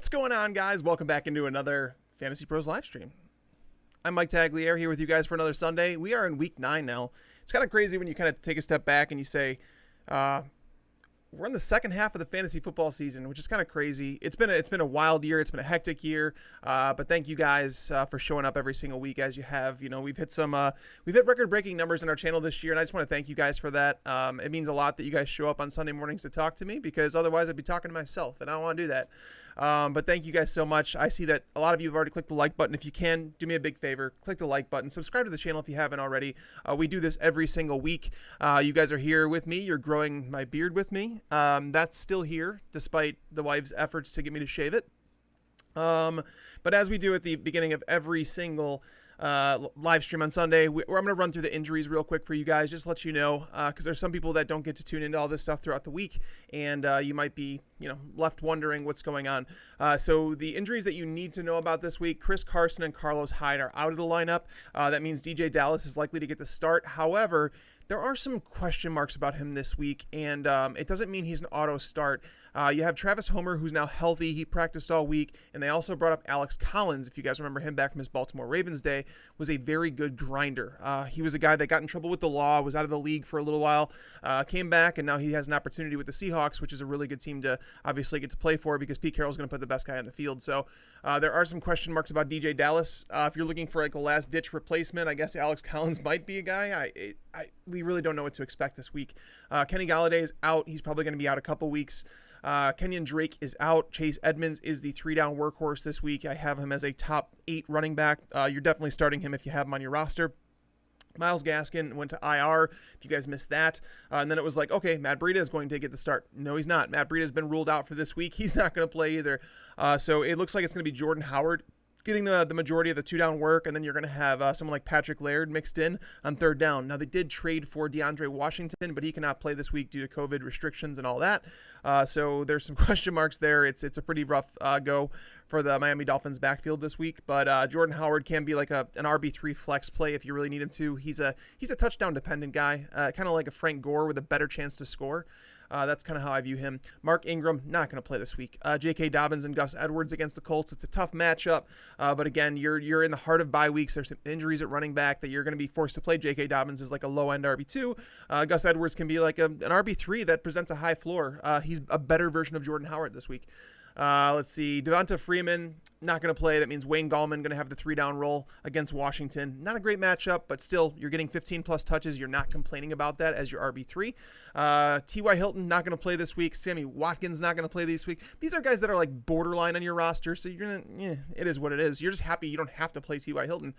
What's going on, guys? Welcome back into another Fantasy Pros live stream. I'm Mike Tagliere here with you guys for another Sunday. We are in week 9 now. It's kind of crazy when you kind of take a step back and you say, we're in the second half of the fantasy football season, which is kind of crazy. It's been a wild year. It's been a hectic year. But thank you guys for showing up every single week as you have. You know, we've hit record-breaking numbers on our channel this year, and I just want to thank you guys for that. It means a lot that you guys show up on Sunday mornings to talk to me, because otherwise I'd be talking to myself, and I don't want to do that. But thank you guys so much. I see that a lot of you have already clicked the like button. If you can, do me a big favor, click the like button. Subscribe to the channel if you haven't already. We do this every single week. You guys are here with me. You're growing my beard with me. That's still here, despite the wife's efforts to get me to shave it. But as we do at the beginning of every single live stream on Sunday, I'm going to run through the injuries real quick for you guys, just to let you know, because there's some people that don't get to tune into all this stuff throughout the week, and you might be, left wondering what's going on. So the injuries that you need to know about this week: Chris Carson and Carlos Hyde are out of the lineup. That means DJ Dallas is likely to get the start. However, there are some question marks about him this week, and it doesn't mean he's an auto start. You have Travis Homer, who's now healthy. He practiced all week, and they also brought up Alex Collins. If you guys remember him back from his Baltimore Ravens day, was a very good grinder. He was a guy that got in trouble with the law, was out of the league for a little while, came back, and now he has an opportunity with the Seahawks, which is a really good team to obviously get to play for, because Pete Carroll's going to put the best guy on the field. So there are some question marks about DJ Dallas. If you're looking for like a last-ditch replacement, I guess Alex Collins might be a guy. We really don't know what to expect this week. Kenny Golladay is out. He's probably going to be out a couple weeks. Kenyon Drake is out. Chase Edmonds is the 3-down workhorse this week. I have him as a top 8 running back. You're definitely starting him if you have him on your roster. Myles Gaskin went to IR, if you guys missed that. And then it was like, okay, Matt Breida is going to get the start. No, he's not. Matt Breida has been ruled out for this week. He's not going to play either. So it looks like it's going to be Jordan Howard getting the majority of the 2-down work, and then you're going to have someone like Patrick Laird mixed in on 3rd down. Now, they did trade for DeAndre Washington, but he cannot play this week due to COVID restrictions and all that. So there's some question marks there. It's a pretty rough go for the Miami Dolphins backfield this week, but Jordan Howard can be like an RB3 flex play if you really need him to. He's a touchdown dependent guy, kind of like a Frank Gore with a better chance to score. That's kind of how I view him. Mark Ingram, not going to play this week. J.K. Dobbins and Gus Edwards against the Colts. It's a tough matchup, but again, you're in the heart of bye weeks. There's some injuries at running back that you're going to be forced to play. J.K. Dobbins is like a low-end RB2. Gus Edwards can be like an RB3 that presents a high floor. He's a better version of Jordan Howard this week. Let's see. Devonta Freeman, not going to play. That means Wayne Gallman going to have the 3-down role against Washington. Not a great matchup, but still, you're getting 15-plus touches. You're not complaining about that as your RB3. T.Y. Hilton, not going to play this week. Sammy Watkins, not going to play this week. These are guys that are like borderline on your roster, so you're going to, it is what it is. You're just happy you don't have to play T.Y. Hilton.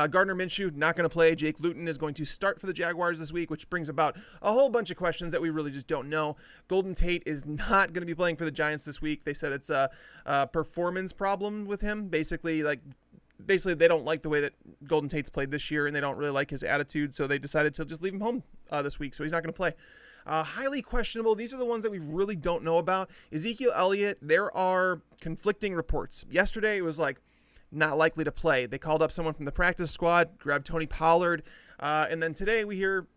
Gardner Minshew, not going to play. Jake Luton is going to start for the Jaguars this week, which brings about a whole bunch of questions that we really just don't know. Golden Tate is not going to be playing for the Giants this week. They said it's a performance problem with him. Basically, they don't like the way that Golden Tate's played this year, and they don't really like his attitude, so they decided to just leave him home this week, so he's not going to play. Highly questionable. These are the ones that we really don't know about. Ezekiel Elliott, there are conflicting reports. Yesterday, it was like, not likely to play. They called up someone from the practice squad, grabbed Tony Pollard, and then today we hear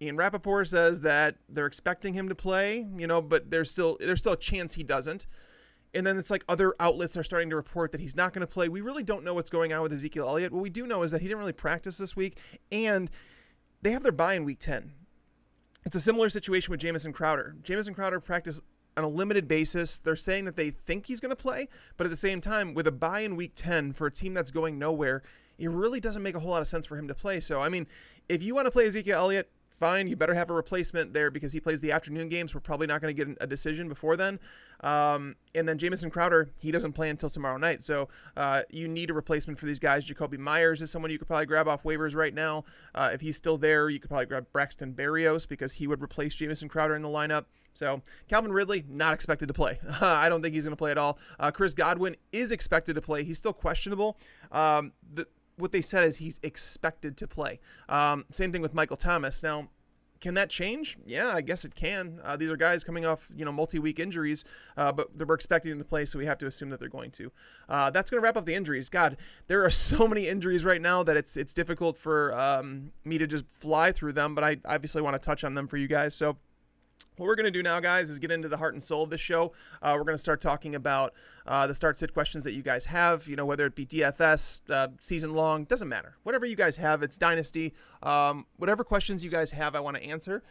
Ian Rappaport says that they're expecting him to play, but there's still a chance he doesn't. And then it's like other outlets are starting to report that he's not going to play. We really don't know what's going on with Ezekiel Elliott. What we do know is that he didn't really practice this week, and they have their bye in week 10. It's a similar situation with Jamison Crowder. Jamison Crowder practiced on a limited basis. They're saying that they think he's going to play, but at the same time, with a bye in week 10 for a team that's going nowhere, it really doesn't make a whole lot of sense for him to play. So, I mean, if you want to play Ezekiel Elliott, fine, you better have a replacement there because he plays the afternoon games. We're probably not going to get a decision before then. And then Jamison Crowder, he doesn't play until tomorrow night. So you need a replacement for these guys. Jacoby Myers is someone you could probably grab off waivers right now. If he's still there, you could probably grab Braxton Berrios because he would replace Jamison Crowder in the lineup. So Calvin Ridley, not expected to play. I don't think he's going to play at all. Chris Godwin is expected to play. He's still questionable. What they said is he's expected to play. Same thing with Michael Thomas. Now, can that change? Yeah, I guess it can. These are guys coming off, multi-week injuries, but we're expecting them to play, so we have to assume that they're going to. That's going to wrap up the injuries. God, there are so many injuries right now that it's difficult for me to just fly through them, but I obviously want to touch on them for you guys. So What we're going to do now, guys, is get into the heart and soul of this show. We're going to start talking about the start-sit questions that you guys have, whether it be DFS, season long, doesn't matter. Whatever you guys have, it's Dynasty. Whatever questions you guys have, I want to answer.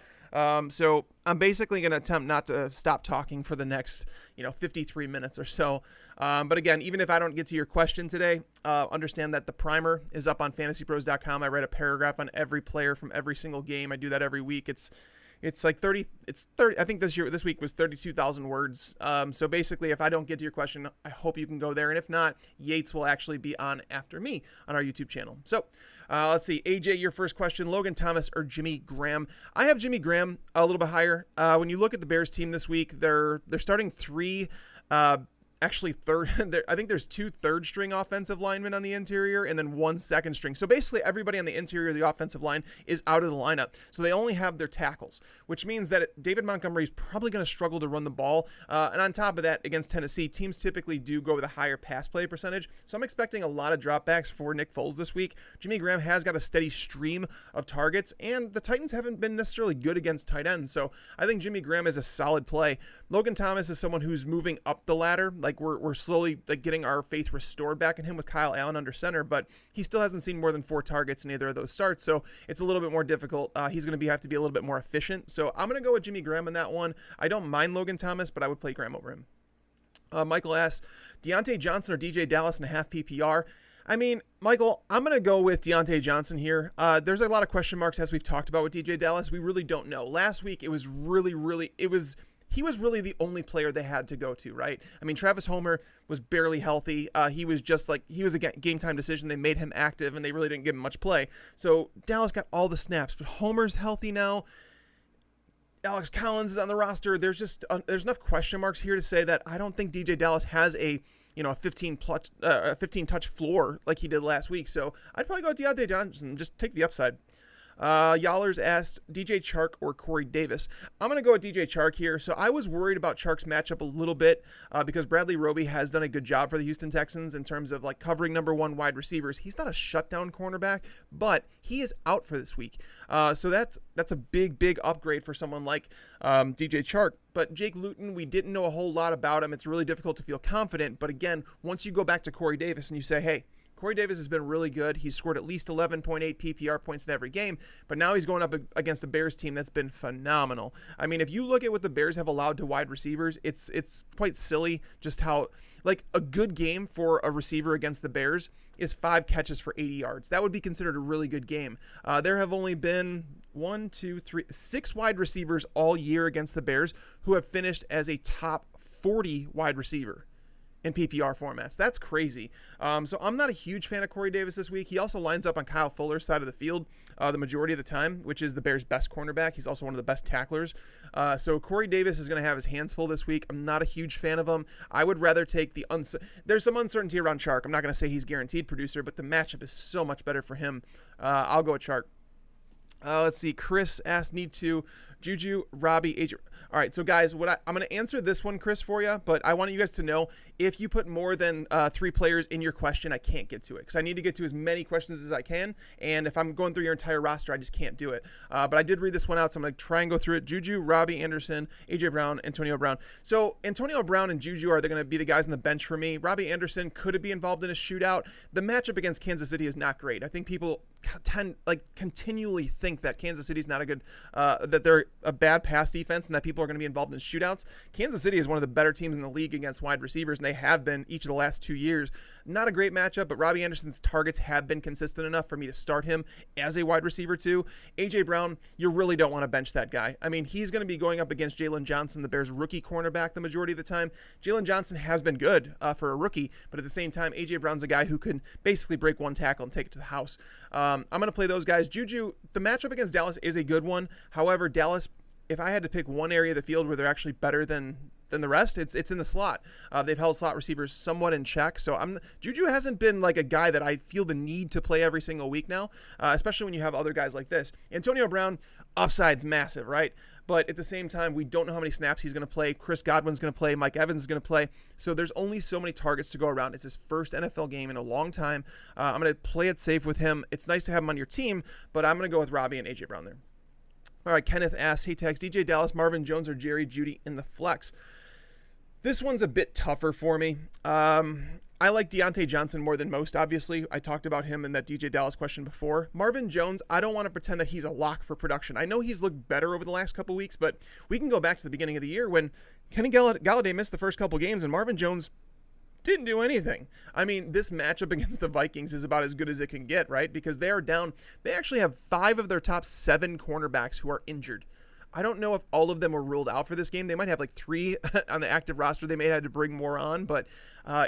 So I'm basically going to attempt not to stop talking for the next, 53 minutes or so. But again, even if I don't get to your question today, understand that the primer is up on FantasyPros.com. I write a paragraph on every player from every single game. I do that every week. It's like 30, I think this week was 32,000 words. So basically, if I don't get to your question, I hope you can go there. And if not, Yates will actually be on after me on our YouTube channel. So let's see. AJ, your first question, Logan Thomas or Jimmy Graham? I have Jimmy Graham a little bit higher. When you look at the Bears team this week, they're starting three, actually third. I think there's 2 third-string offensive linemen on the interior and then 1 second-string. So basically everybody on the interior of the offensive line is out of the lineup. So they only have their tackles, which means that David Montgomery is probably going to struggle to run the ball. And on top of that, against Tennessee, teams typically do go with a higher pass play percentage. So I'm expecting a lot of dropbacks for Nick Foles this week. Jimmy Graham has got a steady stream of targets, and the Titans haven't been necessarily good against tight ends. So I think Jimmy Graham is a solid play. Logan Thomas is someone who's moving up the ladder. Like we're slowly getting our faith restored back in him with Kyle Allen under center, but he still hasn't seen more than 4 targets in either of those starts, so it's a little bit more difficult. He's going to have to be a little bit more efficient. So I'm going to go with Jimmy Graham in that one. I don't mind Logan Thomas, but I would play Graham over him. Michael asks, Deontay Johnson or DJ Dallas in a half PPR? I mean, Michael, I'm going to go with Deontay Johnson here. There's a lot of question marks as we've talked about with DJ Dallas. We really don't know. Last week, he was really the only player they had to go to, right? I mean, Travis Homer was barely healthy. He was a game time decision. They made him active, and they really didn't give him much play. So Dallas got all the snaps, but Homer's healthy now. Alex Collins is on the roster. There's enough question marks here to say that I don't think DJ Dallas has a 15 touch floor like he did last week. So I'd probably go with Deontay Johnson. Just take the upside. Yallers asked DJ Chark or Corey Davis. I'm going to go with DJ Chark here. So I was worried about Chark's matchup a little bit because Bradley Roby has done a good job for the Houston Texans in terms of covering number 1 wide receivers. He's not a shutdown cornerback, but he is out for this week. So that's a big upgrade for someone like DJ Chark. But Jake Luton, we didn't know a whole lot about him. It's really difficult to feel confident. But again, once you go back to Corey Davis and you say, hey, Corey Davis has been really good. He's scored at least 11.8 PPR points in every game, but now he's going up against the Bears team that's been phenomenal. I mean, if you look at what the Bears have allowed to wide receivers, it's quite silly just how, a good game for a receiver against the Bears is 5 catches for 80 yards. That would be considered a really good game. There have only been 6 wide receivers all year against the Bears who have finished as a top 40 wide receiver in PPR formats. That's crazy. So I'm not a huge fan of Corey Davis this week. He also lines up on Kyle Fuller's side of the field the majority of the time, which is the Bears' best cornerback. He's also one of the best tacklers. So Corey Davis is going to have his hands full this week. I'm not a huge fan of him. I would rather take there's some uncertainty around Chark. I'm not going to say he's guaranteed producer, but the matchup is so much better for him. I'll go with Chark. Let's see. Chris asked need to Juju, Robbie, AJ. All right, so guys, I'm going to answer this one, Chris, for you, but I want you guys to know if you put more than 3 players in your question, I can't get to it because I need to get to as many questions as I can, and if I'm going through your entire roster, I just can't do it. But I did read this one out, so I'm going to try and go through it. Juju, Robbie Anderson, AJ Brown, Antonio Brown. So Antonio Brown and Juju are going to be the guys on the bench for me. Robbie Anderson could be involved in a shootout. The matchup against Kansas City is not great. I think people continually think that Kansas City's not a good, that they're a bad pass defense and that people are going to be involved in shootouts. Kansas City is one of the better teams in the league against wide receivers, and they have been each of the last 2 years. Not a great matchup, but Robbie Anderson's targets have been consistent enough for me to start him as a wide receiver too. AJ Brown, you really don't want to bench that guy. I mean, he's going to be going up against Jalen Johnson, the Bears' rookie cornerback, the majority of the time. Jalen Johnson has been good for a rookie, but at the same time, AJ Brown's a guy who can basically break one tackle and take it to the house. I'm going to play those guys. Juju, the matchup against Dallas is a good one. However, Dallas, if I had to pick one area of the field where they're actually better than the rest, it's in the slot. They've held slot receivers somewhat in check. So Juju hasn't been like a guy that I feel the need to play every single week now, especially when you have other guys like this. Antonio Brown, upside's massive, right? But at the same time, we don't know how many snaps he's going to play. Chris Godwin's going to play. Mike Evans is going to play. So there's only so many targets to go around. It's his first NFL game in a long time. I'm going to play it safe with him. It's nice to have him on your team, but I'm going to go with Robbie and AJ Brown there. All right, Kenneth asks, hey, Tex, DJ Dallas, Marvin Jones, or Jerry Jeudy in the flex? This one's a bit tougher for me. I like Deontay Johnson more than most, obviously. I talked about him in that DJ Dallas question before. Marvin Jones, I don't want to pretend that he's a lock for production. I know he's looked better over the last couple weeks, but we can go back to the beginning of the year when Kenny Galladay missed the first couple games and Marvin Jones didn't do anything. I mean, this matchup against the Vikings is about as good as it can get, right? Because they are down. They actually have 5 of their top 7 cornerbacks who are injured. I don't know if all of them were ruled out for this game. They might have like 3 on the active roster. They may have had to bring more on, but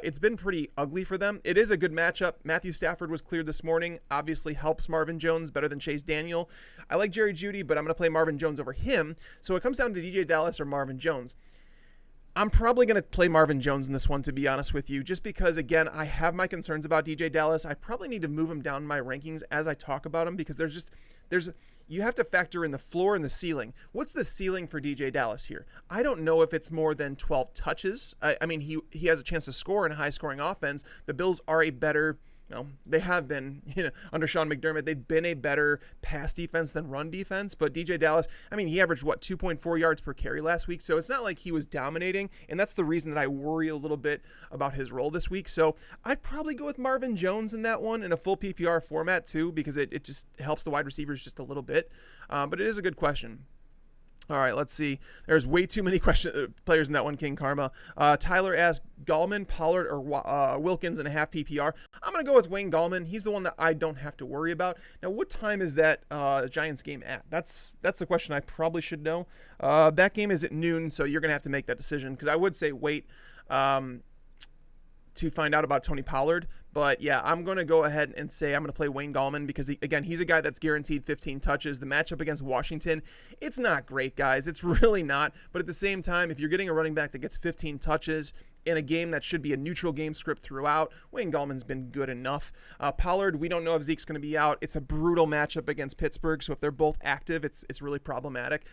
it's been pretty ugly for them. It is a good matchup. Matthew Stafford was cleared this morning. Obviously helps Marvin Jones better than Chase Daniel. I like Jerry Jeudy, but I'm going to play Marvin Jones over him. So it comes down to DJ Dallas or Marvin Jones. I'm probably going to play Marvin Jones in this one, to be honest with you, just because, again, I have my concerns about DJ Dallas. I probably need to move him down in my rankings as I talk about him because you have to factor in the floor and the ceiling. What's the ceiling for DJ Dallas here? I don't know if it's more than 12 touches. I mean, he has a chance to score in a high-scoring offense. The Bills are a better... they have been, under Sean McDermott, they've been a better pass defense than run defense. But DJ Dallas, I mean, he averaged, 2.4 yards per carry last week. So it's not like he was dominating. And that's the reason that I worry a little bit about his role this week. So I'd probably go with Marvin Jones in that one in a full PPR format too, because it just helps the wide receivers just a little bit. But it is a good question. All right, let's see. There's way too many players in that one, King Karma. Tyler asked, Gallman, Pollard, or Wilkins in a half PPR. I'm going to go with Wayne Gallman. He's the one that I don't have to worry about. Now, what time is that Giants game at? That's the question I probably should know. That game is at noon, so you're going to have to make that decision, because I would say wait to find out about Tony Pollard. But yeah, I'm going to go ahead and say I'm going to play Wayne Gallman because, he's a guy that's guaranteed 15 touches. The matchup against Washington, it's not great, guys. It's really not. But at the same time, if you're getting a running back that gets 15 touches in a game that should be a neutral game script throughout, Wayne Gallman's been good enough. Pollard, we don't know if Zeke's going to be out. It's a brutal matchup against Pittsburgh, so if they're both active, it's really problematic.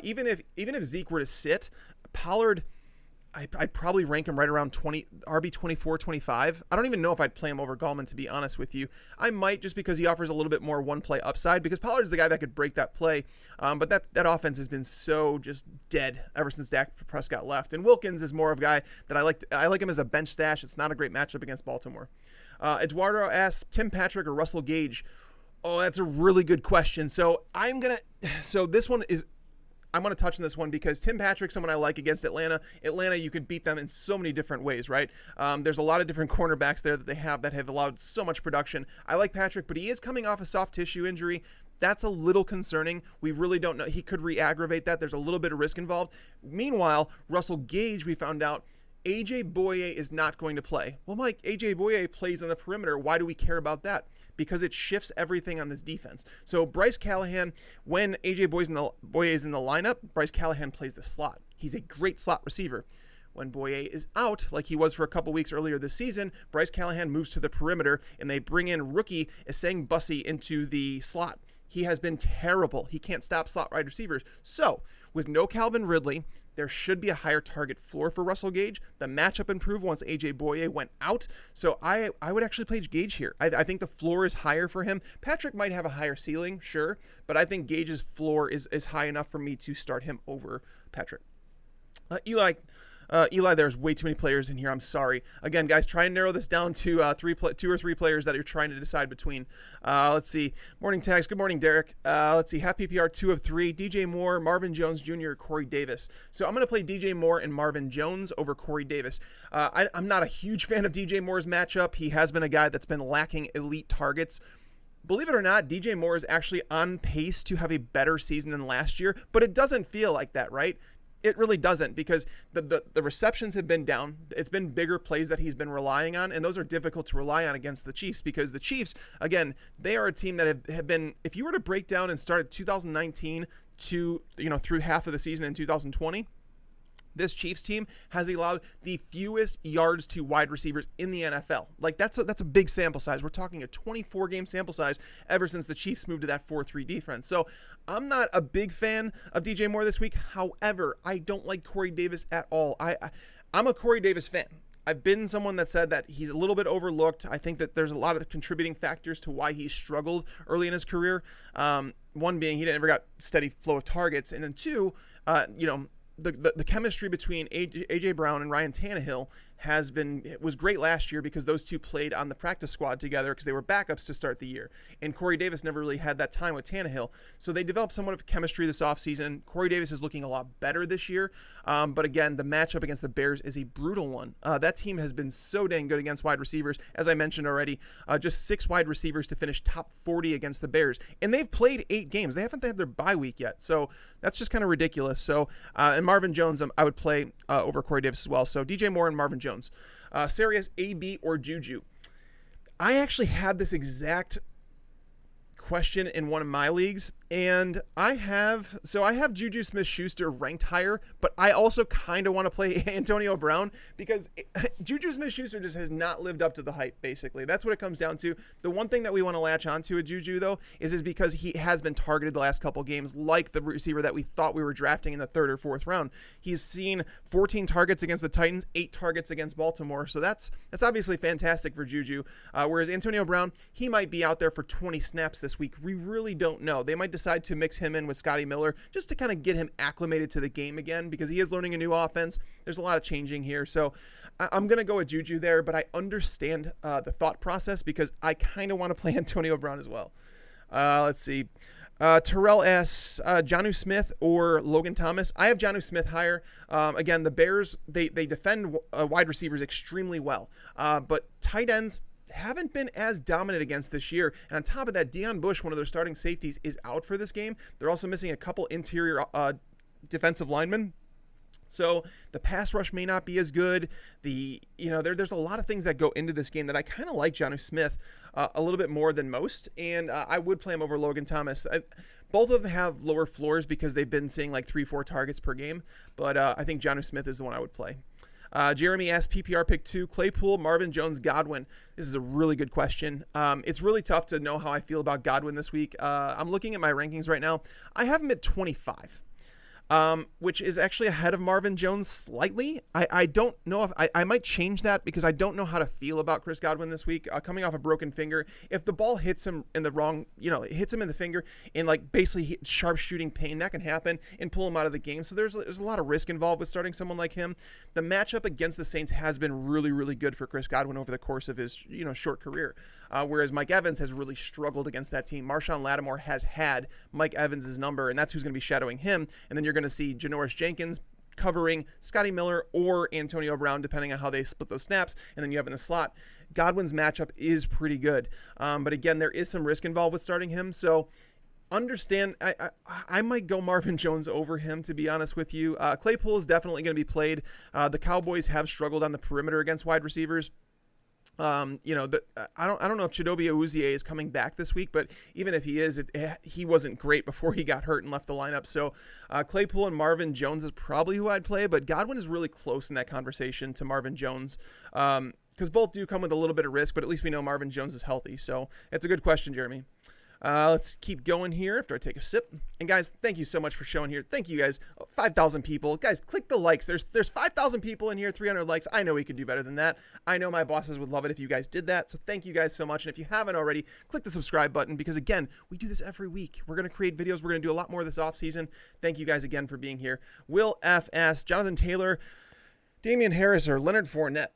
Even if Zeke were to sit, Pollard, I'd probably rank him right around RB 24, 25. I don't even know if I'd play him over Gallman, to be honest with you. I might, just because he offers a little bit more one-play upside, because Pollard is the guy that could break that play. But that offense has been so just dead ever since Dak Prescott left. And Wilkins is more of a guy that I like him as a bench stash. It's not a great matchup against Baltimore. Eduardo asks, Tim Patrick or Russell Gage? Oh, that's a really good question. So this one is... I'm going to touch on this one because Tim Patrick's someone I like against Atlanta. Atlanta, you could beat them in so many different ways, right? There's a lot of different cornerbacks there that they have that have allowed so much production. I like Patrick, but he is coming off a soft tissue injury. That's a little concerning. We really don't know. He could re-aggravate that. There's a little bit of risk involved. Meanwhile, Russell Gage, we found out, AJ Boye is not going to play. Well, Mike, AJ Boye plays on the perimeter. Why do we care about that? Because it shifts everything on this defense. So Bryce Callahan, when AJ Boye is in the lineup, Bryce Callahan plays the slot. He's a great slot receiver. When Boye is out, like he was for a couple weeks earlier this season, Bryce Callahan moves to the perimeter, and they bring in rookie Essang Bussey into the slot. He has been terrible. He can't stop slot wide receivers. So with no Calvin Ridley, there should be a higher target floor for Russell Gage. The matchup improved once AJ Boye went out. So I would actually play Gage here. I think the floor is higher for him. Patrick might have a higher ceiling, sure, but I think Gage's floor is high enough for me to start him over Patrick. Eli, there's way too many players in here. I'm sorry. Again, guys, try and narrow this down to two or three players that you're trying to decide between. Let's see. Morning tags. Good morning, Derek. Let's see. Half PPR 2 of 3. DJ Moore, Marvin Jones Jr., Corey Davis. So I'm going to play DJ Moore and Marvin Jones over Corey Davis. I'm not a huge fan of DJ Moore's matchup. He has been a guy that's been lacking elite targets. Believe it or not, DJ Moore is actually on pace to have a better season than last year, but it doesn't feel like that, right? It really doesn't, because the receptions have been down. It's been bigger plays that he's been relying on, and those are difficult to rely on against the Chiefs, because the Chiefs, again, they are a team that have been, if you were to break down and start 2019 to, through half of the season in 2020, this Chiefs team has allowed the fewest yards to wide receivers in the NFL. Like, that's a big sample size. We're talking a 24-game sample size ever since the Chiefs moved to that 4-3 defense. So I'm not a big fan of DJ Moore this week. However, I don't like Corey Davis at all. I'm a Corey Davis fan. I've been someone that said that he's a little bit overlooked. I think that there's a lot of contributing factors to why he struggled early in his career. One being he never got steady flow of targets, and then two, the chemistry between AJ Brown and Ryan Tannehill was great last year because those two played on the practice squad together because they were backups to start the year. And Corey Davis never really had that time with Tannehill. So they developed somewhat of chemistry this offseason. Corey Davis is looking a lot better this year. But again, the matchup against the Bears is a brutal one. That team has been so dang good against wide receivers. As I mentioned already, just 6 wide receivers to finish top 40 against the Bears. And they've played 8 games. They haven't had their bye week yet. So that's just kind of ridiculous. So, and Marvin Jones, I would play over Corey Davis as well. So DJ Moore and Marvin Jones. Sarius, AB, or Juju. I actually had this exact question in one of my leagues, and I have Juju Smith-Schuster ranked higher, but I also kind of want to play Antonio Brown because Juju Smith-Schuster just has not lived up to the hype, basically. That's what it comes down to. The one thing that we want to latch onto with Juju, though, is because he has been targeted the last couple games, like the receiver that we thought we were drafting in the 3rd or 4th round. He's seen 14 targets against the Titans, 8 targets against Baltimore, so that's obviously fantastic for Juju. Whereas Antonio Brown, he might be out there for 20 snaps this week. We really don't know. They might decide to mix him in with Scotty Miller just to kind of get him acclimated to the game again because he is learning a new offense. There's a lot of changing here. So I'm going to go with Juju there, but I understand the thought process because I kind of want to play Antonio Brown as well. Let's see. Terrell asks, Jonnu Smith or Logan Thomas. I have Jonnu Smith higher. Again, the Bears, they defend wide receivers extremely well, but tight ends haven't been as dominant against this year. And on top of that, Deion Bush, one of their starting safeties, is out for this game. They're also missing a couple interior defensive linemen. So the pass rush may not be as good. There's a lot of things that go into this game that I kind of like Jonnu Smith a little bit more than most. And I would play him over Logan Thomas. Both of them have lower floors because they've been seeing like 3-4 targets per game. But I think Jonnu Smith is the one I would play. Jeremy asked PPR pick 2, Claypool, Marvin Jones, Godwin. This is a really good question. It's really tough to know how I feel about Godwin this week. I'm looking at my rankings right now. I have him at 25. Which is actually ahead of Marvin Jones slightly. I don't know if I might change that because I don't know how to feel about Chris Godwin this week. Coming off a broken finger, if the ball hits him in the wrong, it hits him in the finger in like basically sharp shooting pain, that can happen and pull him out of the game. So there's a lot of risk involved with starting someone like him. The matchup against the Saints has been really, really good for Chris Godwin over the course of his short career. Whereas Mike Evans has really struggled against that team. Marshawn Lattimore has had Mike Evans' number, and that's who's going to be shadowing him. And then you're going to see Janoris Jenkins covering Scotty Miller or Antonio Brown, depending on how they split those snaps. And then you have in the slot, Godwin's matchup is pretty good. But again, there is some risk involved with starting him. So understand, I might go Marvin Jones over him, to be honest with you. Claypool is definitely going to be played. The Cowboys have struggled on the perimeter against wide receivers. I don't know if Chidobe Awuzie is coming back this week, but even if he is, he wasn't great before he got hurt and left the lineup. So Claypool and Marvin Jones is probably who I'd play, but Godwin is really close in that conversation to Marvin Jones because both do come with a little bit of risk, but at least we know Marvin Jones is healthy. So it's a good question, Jeremy. Let's keep going here after I take a sip. And guys, thank you so much for showing here. Thank you guys. 5,000 people. Guys, click the likes. There's 5,000 people in here, 300 likes. I know we could do better than that. I know my bosses would love it if you guys did that. So thank you guys so much. And if you haven't already, click the subscribe button because again, we do this every week. We're going to create videos. We're going to do a lot more this offseason. Thank you guys again for being here. Will F asks, Jonathan Taylor, Damian Harris, or Leonard Fournette?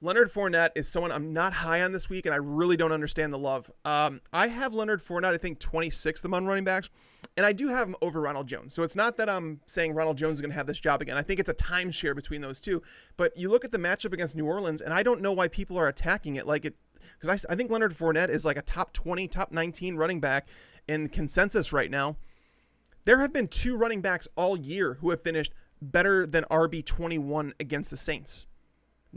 Leonard Fournette is someone I'm not high on this week, and I really don't understand the love. I have Leonard Fournette, I think, 26th among running backs, and I do have him over Ronald Jones. So it's not that I'm saying Ronald Jones is going to have this job again. I think it's a timeshare between those two. But you look at the matchup against New Orleans, and I don't know why people are attacking it like it, because I think Leonard Fournette is like a top 20, top 19 running back in consensus right now. There have been 2 running backs all year who have finished better than RB21 against the Saints.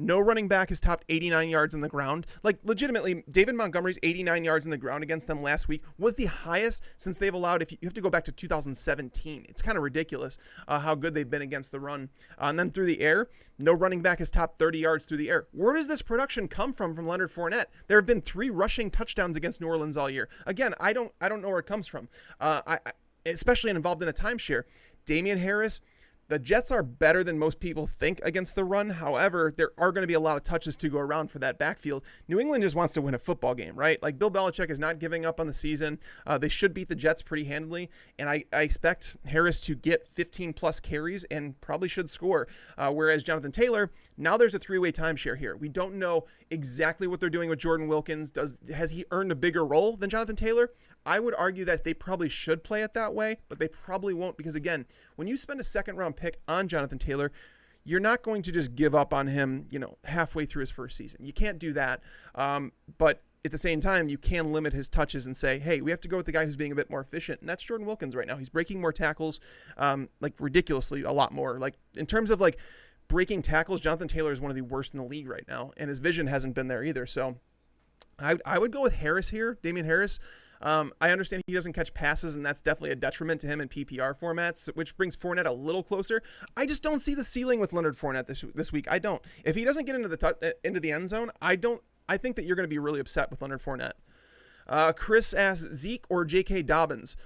No running back has topped 89 yards on the ground. Like, legitimately, David Montgomery's 89 yards on the ground against them last week was the highest since they've allowed, if you have to go back to 2017. It's kind of ridiculous how good they've been against the run. And then through the air, no running back has topped 30 yards through the air. Where does this production come from Leonard Fournette? There have been 3 rushing touchdowns against New Orleans all year. Again, I don't know where it comes from. Especially involved in a timeshare. Damian Harris, The Jets are better than most people think against the run. However, there are going to be a lot of touches to go around for that backfield. New England just wants to win a football game, right? Like Bill Belichick is not giving up on the season. They should beat the Jets pretty handily. And I expect Harris to get 15 plus carries and probably should score. Whereas Jonathan Taylor, now there's a three-way timeshare here. We don't know exactly what they're doing with Jordan Wilkins. Has he earned a bigger role than Jonathan Taylor? I would argue that they probably should play it that way, but they probably won't because, again, when you spend a second-round pick on Jonathan Taylor, you're not going to just give up on him, halfway through his first season. You can't do that. But at the same time, you can limit his touches and say, hey, we have to go with the guy who's being a bit more efficient. And that's Jordan Wilkins right now. He's breaking more tackles, ridiculously a lot more. Like in terms of breaking tackles, Jonathan Taylor is one of the worst in the league right now. And his vision hasn't been there either. So I would go with Harris here, Damian Harris. I understand he doesn't catch passes, and that's definitely a detriment to him in PPR formats, which brings Fournette a little closer. I just don't see the ceiling with Leonard Fournette this week. I don't. If he doesn't get into the end zone, I think that you're going to be really upset with Leonard Fournette. Chris asks, Zeke or J.K. Dobbins?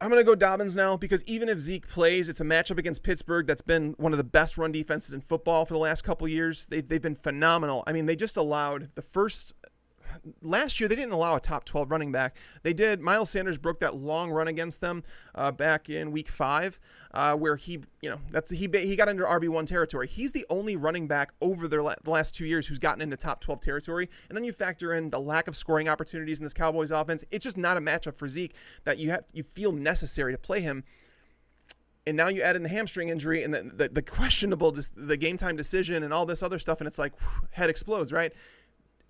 I'm going to go Dobbins now because even if Zeke plays, it's a matchup against Pittsburgh that's been one of the best run defenses in football for the last couple of years. They've been phenomenal. I mean, they just allowed last year, they didn't allow a top 12 running back. They did. Miles Sanders broke that long run against them back in week 5, where he got into RB1 territory. He's the only running back over the last 2 years who's gotten into top 12 territory. And then you factor in the lack of scoring opportunities in this Cowboys offense. It's just not a matchup for Zeke that you feel necessary to play him. And now you add in the hamstring injury and the questionable, the game time decision and all this other stuff. And it's like, head explodes, right?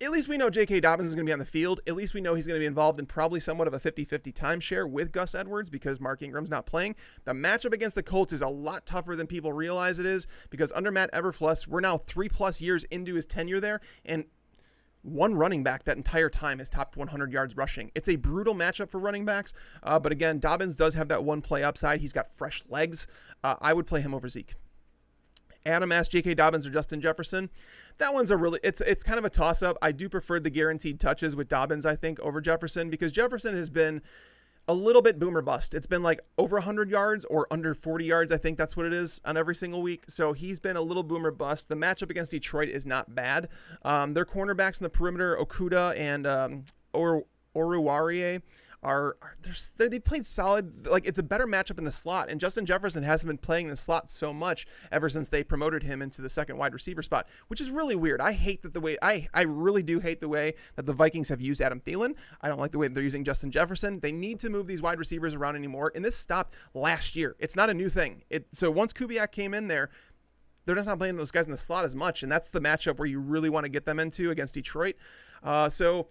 At least we know J.K. Dobbins is going to be on the field. At least we know he's going to be involved in probably somewhat of a 50-50 timeshare with Gus Edwards because Mark Ingram's not playing. The matchup against the Colts is a lot tougher than people realize it is because under Matt Eberflus, we're now 3+ years into his tenure there, and one running back that entire time has topped 100 yards rushing. It's a brutal matchup for running backs, but again, Dobbins does have that one play upside. He's got fresh legs. I would play him over Zeke. Adam asked J.K. Dobbins or Justin Jefferson. That one's it's kind of a toss-up. I do prefer the guaranteed touches with Dobbins, I think, over Jefferson because Jefferson has been a little bit boomer bust. It's been like over 100 yards or under 40 yards. I think that's what it is on every single week. So he's been a little boomer bust. The matchup against Detroit is not bad. Their cornerbacks in the perimeter, Okudah and Oruwariye, they played solid. Like it's a better matchup in the slot, and Justin Jefferson hasn't been playing in the slot so much ever since they promoted him into the second wide receiver spot, which is really weird. I really do hate the way that the Vikings have used Adam Thielen. I don't like the way that they're using Justin Jefferson. They need to move these wide receivers around anymore, and this stopped last year. It's not a new thing. So once Kubiak came in there, they're just not playing those guys in the slot as much, and that's the matchup where you really want to get them into against Detroit. So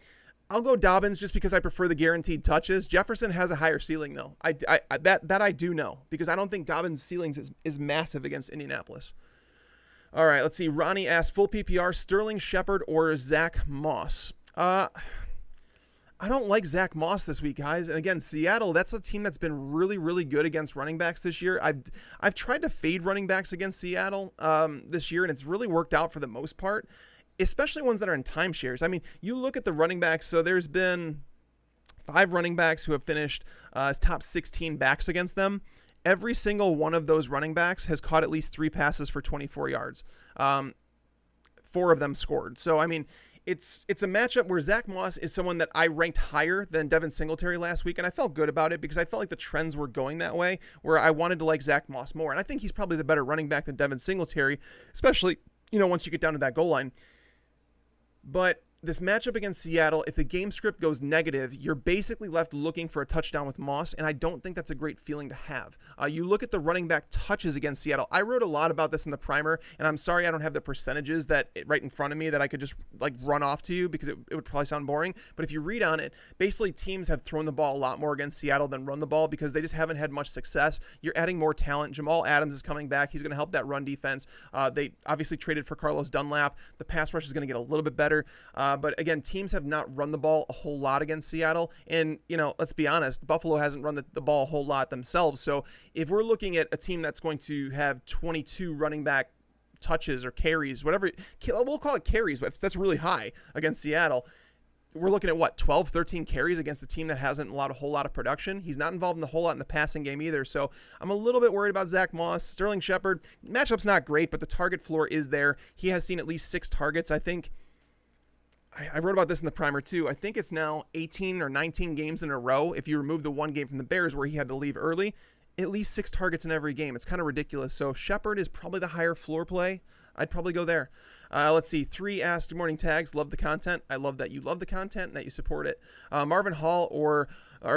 I'll go Dobbins just because I prefer the guaranteed touches. Jefferson has a higher ceiling, though. That I do know because I don't think Dobbins' ceilings is massive against Indianapolis. All right, let's see. Ronnie asked, full PPR, Sterling Shepard or Zach Moss? I don't like Zach Moss this week, guys. And again, Seattle, that's a team that's been really, really good against running backs this year. I've tried to fade running backs against Seattle this year, and it's really worked out for the most part, especially ones that are in timeshares. I mean, you look at the running backs. So there's been 5 running backs who have finished as top 16 backs against them. Every single one of those running backs has caught at least 3 passes for 24 yards. 4 of them scored. So, I mean, it's a matchup where Zach Moss is someone that I ranked higher than Devin Singletary last week, and I felt good about it because I felt like the trends were going that way, where I wanted to like Zach Moss more. And I think he's probably the better running back than Devin Singletary, especially, once you get down to that goal line. But this matchup against Seattle, if the game script goes negative, you're basically left looking for a touchdown with Moss, and I don't think that's a great feeling to have. You look at the running back touches against Seattle. I wrote a lot about this in the primer, and I'm sorry I don't have the percentages right in front of me that I could just run off to you because it would probably sound boring. But if you read on it, basically teams have thrown the ball a lot more against Seattle than run the ball because they just haven't had much success. You're adding more talent. Jamal Adams is coming back. He's going to help that run defense. They obviously traded for Carlos Dunlap. The pass rush is going to get a little bit better. But again, teams have not run the ball a whole lot against Seattle. And, let's be honest, Buffalo hasn't run the ball a whole lot themselves. So if we're looking at a team that's going to have 22 running back touches or carries, whatever, we'll call it carries, but that's really high against Seattle. we're looking at what, 12, 13 carries against a team that hasn't allowed a whole lot of production. He's not involved in a whole lot in the passing game either. So I'm a little bit worried about Zach Moss. Sterling Shepard, matchup's not great, but the target floor is there. He has seen at least 6 targets. I think I wrote about this in the primer too. I think it's now 18 or 19 games in a row. If you remove the one game from the Bears where he had to leave early, at least 6 targets in every game. It's kind of ridiculous. So Shepard is probably the higher floor play. I'd probably go there. Let's see. 3 asked, good morning tags. Love the content. I love that you love the content and that you support it. Marvin Hall or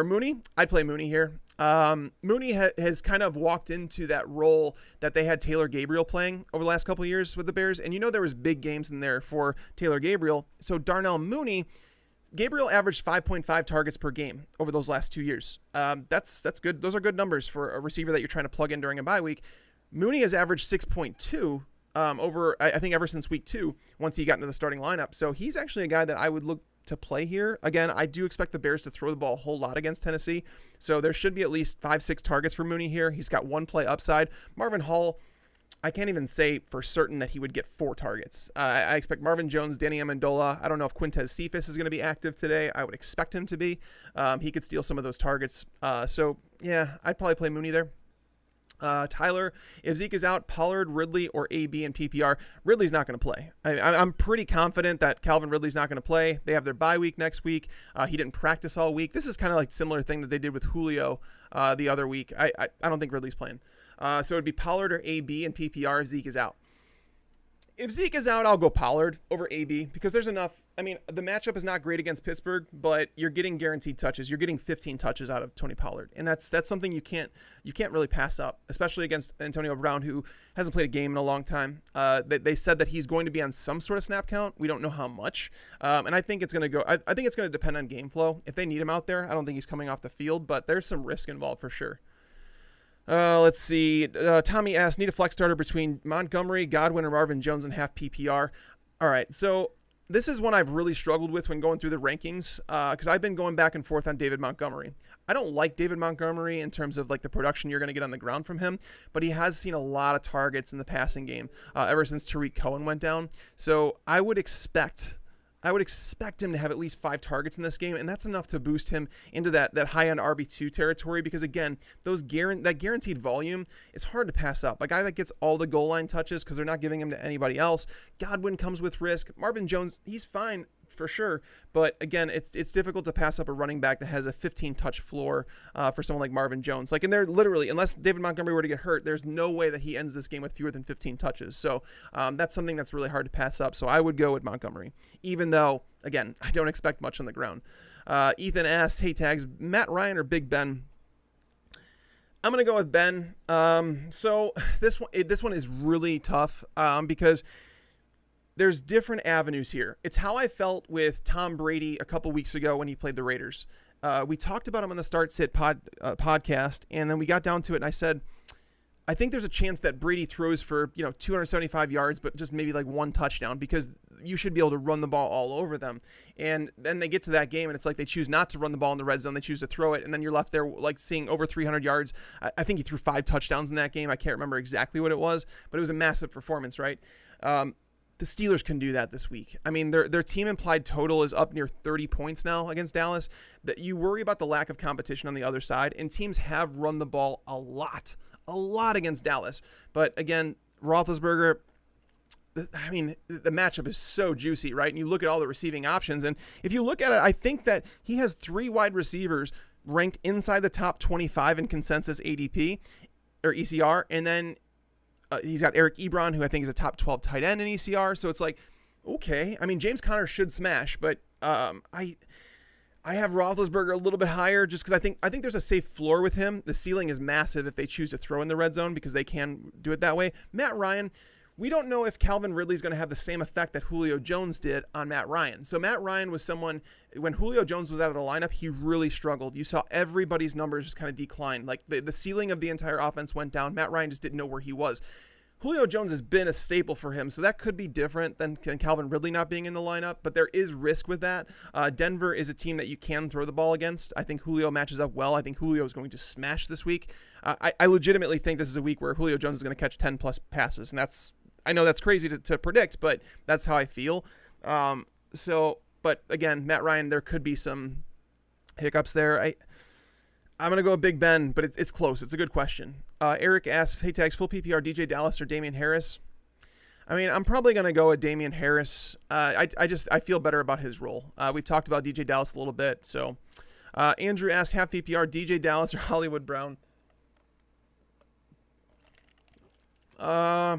Mooney? I'd play Mooney here. Mooney has kind of walked into that role that they had Taylor Gabriel playing over the last couple of years with the Bears. And there was big games in there for Taylor Gabriel. So Darnell Mooney, Gabriel averaged 5.5 targets per game over those last 2 years. That's good. Those are good numbers for a receiver that you're trying to plug in during a bye week. Mooney has averaged 6.2 over, I think, ever since week 2, once he got into the starting lineup. So he's actually a guy that I would look to play here. Again, I do expect the Bears to throw the ball a whole lot against Tennessee. So there should be at least 5-6 targets for Mooney here. He's got 1 play upside. Marvin Hall, I can't even say for certain that he would get 4 targets. I expect Marvin Jones, Danny Amendola. I don't know if Quintez Cephas is going to be active today. I would expect him to be. He could steal some of those targets. So yeah, I'd probably play Mooney there. Tyler, if Zeke is out, Pollard, Ridley, or AB and PPR. Ridley's not going to play. I'm pretty confident that Calvin Ridley's not going to play. They have their bye week next week. He didn't practice all week. This is kind of like similar thing that they did with Julio the other week. I don't think Ridley's playing. So it'd be Pollard or AB and PPR if Zeke is out. If Zeke is out, I'll go Pollard over AB because there's enough. I mean, the matchup is not great against Pittsburgh, but you're getting guaranteed touches. You're getting 15 touches out of Tony Pollard, and that's something you can't really pass up, especially against Antonio Brown, who hasn't played a game in a long time. They said that he's going to be on some sort of snap count. We don't know how much, and I think it's going to go. I think it's going to depend on game flow. If they need him out there, I don't think he's coming off the field, but there's some risk involved for sure. Let's see. Tommy asked, need a flex starter between Montgomery, Godwin, and Marvin Jones and half PPR. All right, so this is one I've really struggled with when going through the rankings because I've been going back and forth on David Montgomery. I don't like David Montgomery in terms of like the production you're going to get on the ground from him, but he has seen a lot of targets in the passing game ever since Tariq Cohen went down. So I would expect him to have at least 5 targets in this game, and that's enough to boost him into that high-end RB2 territory because, again, that guaranteed volume is hard to pass up. A guy that gets all the goal line touches because they're not giving him to anybody else. Godwin comes with risk. Marvin Jones, he's fine for sure, but again, it's difficult to pass up a running back that has a 15-touch floor for someone like Marvin Jones. Like, and they're literally, unless David Montgomery were to get hurt, there's no way that he ends this game with fewer than 15 touches. So that's something that's really hard to pass up. So I would go with Montgomery, even though, again, I don't expect much on the ground. Ethan asks, hey tags, Matt Ryan or Big Ben? I'm going to go with Ben. So this one is really tough because there's different avenues here. It's how I felt with Tom Brady a couple weeks ago when he played the Raiders. We talked about him on the Start Sit podcast, and then we got down to it, and I said, I think there's a chance that Brady throws for 275 yards, but just maybe like 1 touchdown because you should be able to run the ball all over them. And then they get to that game, and it's like they choose not to run the ball in the red zone. They choose to throw it, and then you're left there like seeing over 300 yards. I think he threw 5 touchdowns in that game. I can't remember exactly what it was, but it was a massive performance, right? The Steelers can do that this week. I mean, their team implied total is up near 30 points now against Dallas. That you worry about the lack of competition on the other side, and teams have run the ball a lot against Dallas. But again, Roethlisberger, I mean, the matchup is so juicy, right? And you look at all the receiving options, and if you look at it, I think that he has 3 wide receivers ranked inside the top 25 in consensus ADP or ECR, and then he's got Eric Ebron, who I think is a top 12 tight end in ECR. So it's like, okay. I mean, James Conner should smash, but I have Roethlisberger a little bit higher just because I think there's a safe floor with him. The ceiling is massive if they choose to throw in the red zone because they can do it that way. Matt Ryan, we don't know if Calvin Ridley is going to have the same effect that Julio Jones did on Matt Ryan. So Matt Ryan was someone, when Julio Jones was out of the lineup, he really struggled. You saw everybody's numbers just kind of decline. Like the ceiling of the entire offense went down. Matt Ryan just didn't know where he was. Julio Jones has been a staple for him, so that could be different than Calvin Ridley not being in the lineup, but there is risk with that. Denver is a team that you can throw the ball against. I think Julio matches up well. I think Julio is going to smash this week. I legitimately think this is a week where Julio Jones is going to catch 10-plus passes, and I know that's crazy to predict, but that's how I feel. So But again, Matt Ryan, there could be some hiccups there. I'm going to go with Big Ben, but it's close. It's a good question. Eric asks, hey, Tags, full PPR, DJ Dallas or Damian Harris? I mean, I'm probably going to go with Damian Harris. I feel better about his role. We've talked about DJ Dallas a little bit. So Andrew asks, half PPR, DJ Dallas or Hollywood Brown? I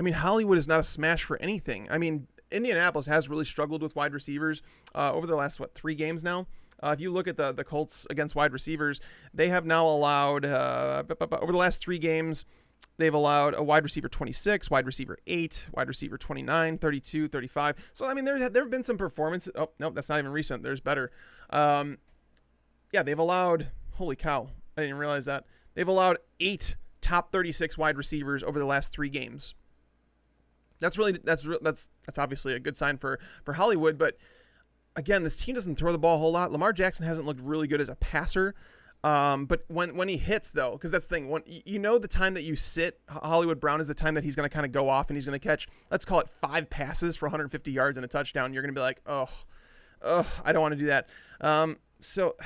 mean, Hollywood is not a smash for anything. I mean, Indianapolis has really struggled with wide receivers over the last, 3 games now? If you look at the Colts against wide receivers, they have now allowed, over the last 3 games, they've allowed a wide receiver 26, wide receiver 8, wide receiver 29, 32, 35. So, I mean, there have been some performances. Oh, no, that's not even recent. There's better. Yeah, they've allowed, holy cow, I didn't realize that. They've allowed 8 top 36 wide receivers over the last 3 games. That's obviously a good sign for Hollywood, but again, this team doesn't throw the ball a whole lot. Lamar Jackson hasn't looked really good as a passer. But when he hits, though, because that's the thing, when the time that you sit, Hollywood Brown is the time that he's going to kind of go off and he's going to catch, let's call it 5 passes for 150 yards and a touchdown. You're going to be like, oh, I don't want to do that. So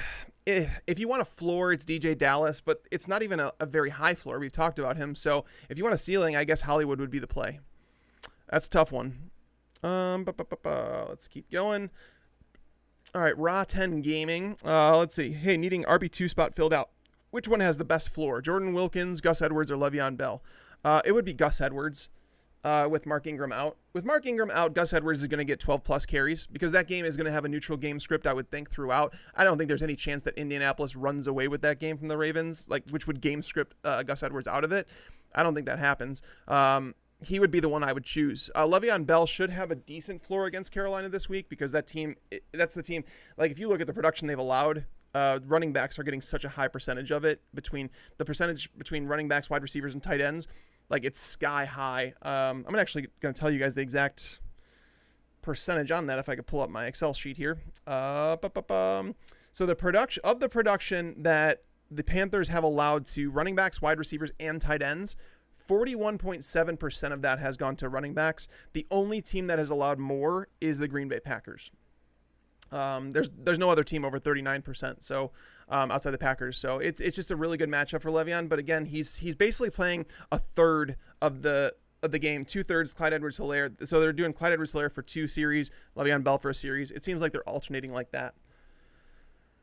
if you want a floor, it's DJ Dallas, but it's not even a very high floor. We've talked about him. So if you want a ceiling, I guess Hollywood would be the play. That's a tough one. Let's keep going. All right, Raw 10 Gaming. Let's see. Hey, needing RB2 spot filled out. Which one has the best floor? Jordan Wilkins, Gus Edwards, or Le'Veon Bell? It would be Gus Edwards with Mark Ingram out. With Mark Ingram out, Gus Edwards is going to get 12-plus carries because that game is going to have a neutral game script, I would think, throughout. I don't think there's any chance that Indianapolis runs away with that game from the Ravens, which would game script Gus Edwards out of it. I don't think that happens. He would be the one I would choose. Le'Veon Bell should have a decent floor against Carolina this week because that's the team. Like, if you look at the production they've allowed, running backs are getting such a high percentage of it between running backs, wide receivers, and tight ends. Like, it's sky high. I'm actually going to tell you guys the exact percentage on that if I could pull up my Excel sheet here. So the production that the Panthers have allowed to running backs, wide receivers, and tight ends, 41.7% of that has gone to running backs. The only team that has allowed more is the Green Bay Packers. There's no other team over 39%. So outside the Packers, so it's just a really good matchup for Le'Veon. But again, he's basically playing a third of the game, 2/3 Clyde Edwards-Helaire. So they're doing Clyde Edwards-Helaire for 2 series, Le'Veon Bell for a series. It seems like they're alternating like that.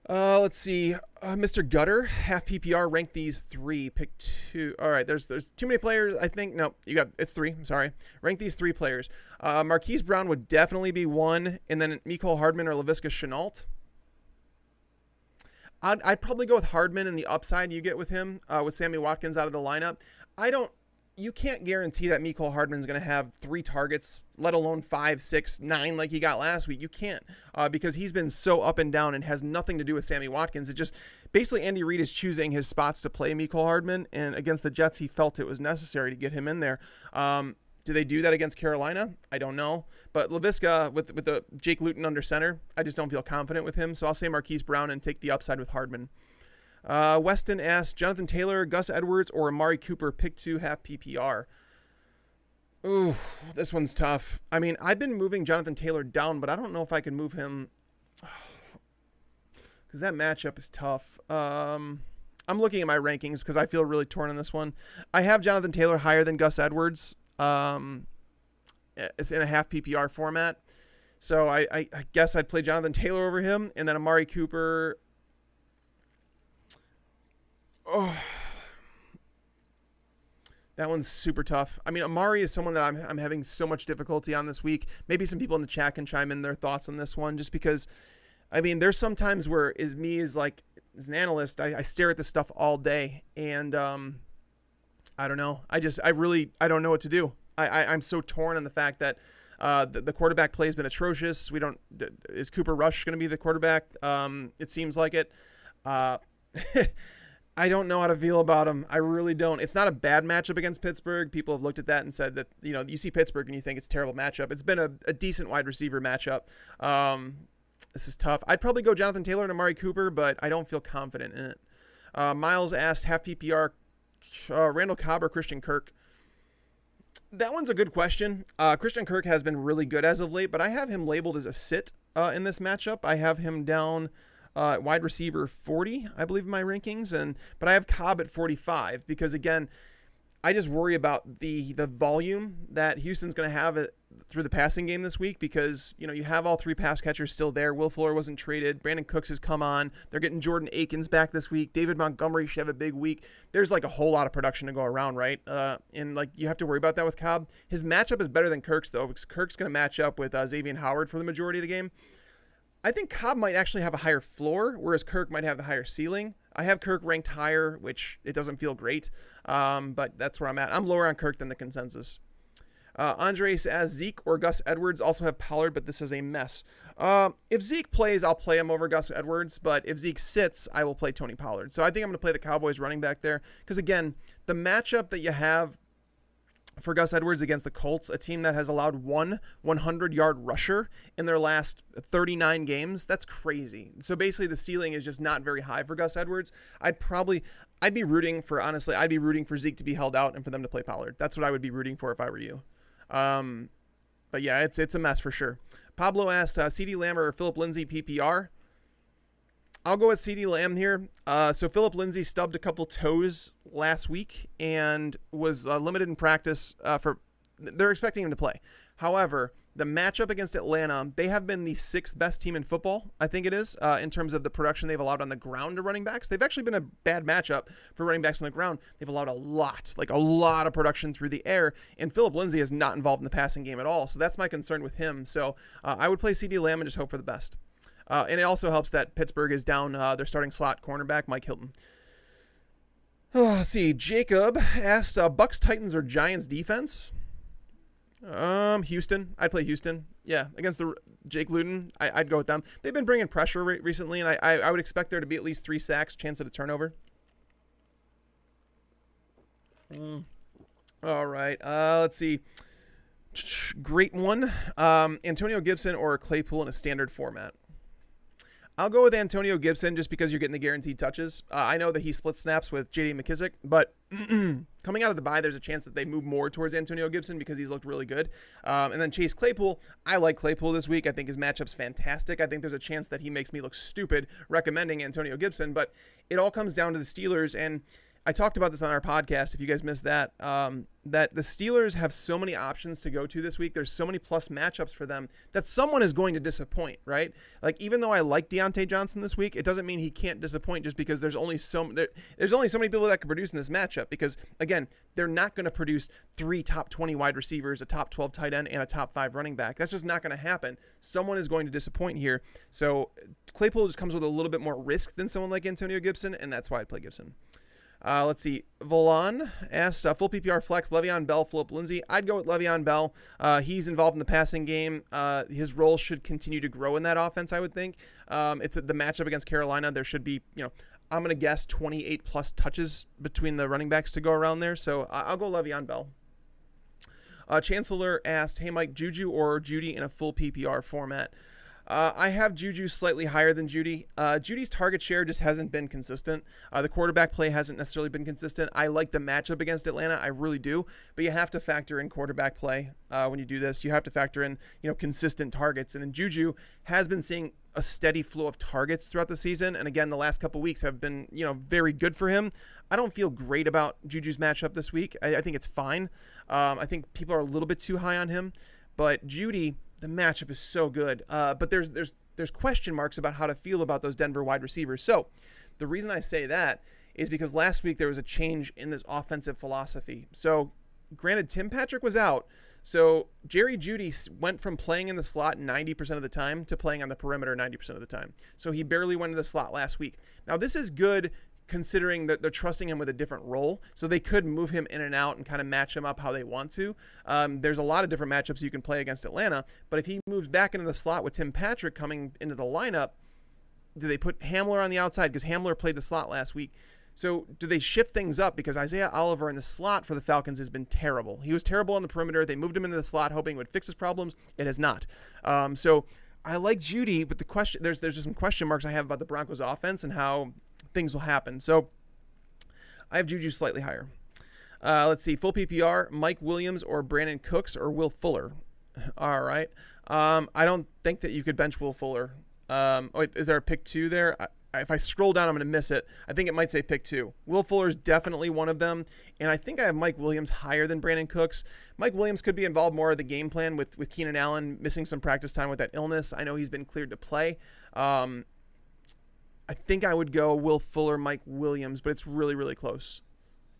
Let's see. Mr. Gutter, half PPR, rank these 3, pick 2. All right, there's too many players, I think. No, it's 3. I'm sorry. Rank these 3 players. Marquise Brown would definitely be 1, and then Mecole Hardman or Laviska Shenault. I'd probably go with Hardman and the upside you get with him, with Sammy Watkins out of the lineup. You can't guarantee that Mecole Hardman's going to have 3 targets, let alone 5, 6, 9 like he got last week. You can't because he's been so up and down and has nothing to do with Sammy Watkins. It just basically Andy Reid is choosing his spots to play Mecole Hardman, and against the Jets, he felt it was necessary to get him in there. Do they do that against Carolina? I don't know. But Laviska with the Jake Luton under center, I just don't feel confident with him. So I'll say Marquise Brown and take the upside with Hardman. Weston asks, Jonathan Taylor, Gus Edwards, or Amari Cooper, pick 2, half PPR. Ooh, this one's tough. I mean, I've been moving Jonathan Taylor down, but I don't know if I can move him because that matchup is tough. I'm looking at my rankings because I feel really torn on this one. I have Jonathan Taylor higher than Gus Edwards. It's in a half PPR format. So I guess I'd play Jonathan Taylor over him, and then Amari Cooper. Oh, that one's super tough. I mean, Amari is someone that I'm having so much difficulty on this week. Maybe some people in the chat can chime in their thoughts on this one, just because, I mean, there's some times where as an analyst, I stare at this stuff all day, and I don't know. I don't know what to do. I'm so torn on the fact that the quarterback play has been atrocious. Is Cooper Rush going to be the quarterback? It seems like it. I don't know how to feel about him. I really don't. It's not a bad matchup against Pittsburgh. People have looked at that and said that, you see Pittsburgh and you think it's a terrible matchup. It's been a decent wide receiver matchup. This is tough. I'd probably go Jonathan Taylor and Amari Cooper, but I don't feel confident in it. Miles asked, half PPR, Randall Cobb or Christian Kirk? That one's a good question. Christian Kirk has been really good as of late, but I have him labeled as a sit in this matchup. I have him down wide receiver 40, I believe, in my rankings, but I have Cobb at 45 because, again, I just worry about the volume that Houston's going to have through the passing game this week because, you have all three pass catchers still there. Will Fuller wasn't traded. Brandon Cooks has come on. They're getting Jordan Akins back this week. David Montgomery should have a big week. There's like a whole lot of production to go around, right? And like you have to worry about that with Cobb. His matchup is better than Kirk's, though, because Kirk's going to match up with Xavier Howard for the majority of the game. I think Cobb might actually have a higher floor, whereas Kirk might have the higher ceiling. I have Kirk ranked higher, which it doesn't feel great, but that's where I'm at. I'm lower on Kirk than the consensus. Andres as Zeke or Gus Edwards, also have Pollard, but this is a mess. If Zeke plays, I'll play him over Gus Edwards, but if Zeke sits, I will play Tony Pollard. So I think I'm going to play the Cowboys running back there because, again, the matchup that you have for Gus Edwards against the Colts, a team that has allowed one 100-yard rusher in their last 39 games. That's crazy. So basically the ceiling is just not very high for Gus Edwards. I'd be rooting for Zeke to be held out and for them to play Pollard. That's what I would be rooting for if I were you. But yeah, it's a mess for sure. Pablo asked CeeDee Lamb or Phillip Lindsay PPR. I'll go with CeeDee Lamb here. So Phillip Lindsay stubbed a couple toes last week and was limited in practice they're expecting him to play. However, the matchup against Atlanta, they have been the sixth best team in football, I think it is, in terms of the production they've allowed on the ground to running backs. They've actually been a bad matchup for running backs on the ground. They've allowed a lot of production through the air, and Phillip Lindsay is not involved in the passing game at all. So that's my concern with him. So I would play CeeDee Lamb and just hope for the best. And it also helps that Pittsburgh is down their starting slot cornerback, Mike Hilton. Let's see. Jacob asked, Bucks, Titans, or Giants defense? Houston. I'd play Houston. Yeah, against the Jake Luton, I'd go with them. They've been bringing pressure recently, and I would expect there to be at least 3 sacks, chance at a turnover. All right. Let's see. Great one. Antonio Gibson or Claypool in a standard format? I'll go with Antonio Gibson just because you're getting the guaranteed touches. I know that he split snaps with J.D. McKissick, but coming out of the bye, there's a chance that they move more towards Antonio Gibson because he's looked really good. And then Chase Claypool, I like Claypool this week. I think his matchup's fantastic. I think there's a chance that he makes me look stupid recommending Antonio Gibson, but it all comes down to the Steelers, and I talked about this on our podcast, if you guys missed that, that the Steelers have so many options to go to this week. There's so many plus matchups for them that someone is going to disappoint, right? Like, even though I like Deontay Johnson this week, it doesn't mean he can't disappoint just because there's only so many people that can produce in this matchup because, again, they're not going to produce 3 top 20 wide receivers, a top 12 tight end, and a top 5 running back. That's just not going to happen. Someone is going to disappoint here. So Claypool just comes with a little bit more risk than someone like Antonio Gibson, and that's why I'd play Gibson. Let's see. Valon asks, full PPR flex, Le'Veon Bell, Phillip Lindsay. I'd go with Le'Veon Bell. He's involved in the passing game. His role should continue to grow in that offense, I would think. It's the matchup against Carolina. There should be, I'm going to guess 28 plus touches between the running backs to go around there. So I'll go Le'Veon Bell. Chancellor asked, hey, Mike, Juju or Judy in a full PPR format? I have Juju slightly higher than Judy. Judy's target share just hasn't been consistent. The quarterback play hasn't necessarily been consistent. I like the matchup against Atlanta. I really do. But you have to factor in quarterback play when you do this. You have to factor in, consistent targets. And then Juju has been seeing a steady flow of targets throughout the season. And again, the last couple weeks have been, very good for him. I don't feel great about Juju's matchup this week. I think it's fine. I think people are a little bit too high on him. But Judy, the matchup is so good, but there's question marks about how to feel about those Denver wide receivers. So the reason I say that is because last week there was a change in this offensive philosophy. So granted, Tim Patrick was out, so Jerry Jeudy went from playing in the slot 90% of the time to playing on the perimeter 90% of the time. So he barely went into the slot last week. Now this is good considering that they're trusting him with a different role. So they could move him in and out and kind of match him up how they want to. There's a lot of different matchups you can play against Atlanta, but if he moves back into the slot with Tim Patrick coming into the lineup, do they put Hamler on the outside? Because Hamler played the slot last week. So do they shift things up? Because Isaiah Oliver in the slot for the Falcons has been terrible. He was terrible on the perimeter. They moved him into the slot hoping it would fix his problems. It has not. So I like Judy, but the question, there's just some question marks I have about the Broncos offense and how things will happen. So I have Juju slightly higher. Let's see. Full PPR, Mike Williams or Brandon Cooks or Will Fuller. All right. I don't think that you could bench Will Fuller. Wait, is there a pick 2 there? If I scroll down, I'm going to miss it. I think it might say pick 2. Will Fuller is definitely one of them. And I think I have Mike Williams higher than Brandon Cooks. Mike Williams could be involved more of the game plan with Keenan Allen missing some practice time with that illness. I know he's been cleared to play. I think I would go Will Fuller, Mike Williams, but it's really, really close.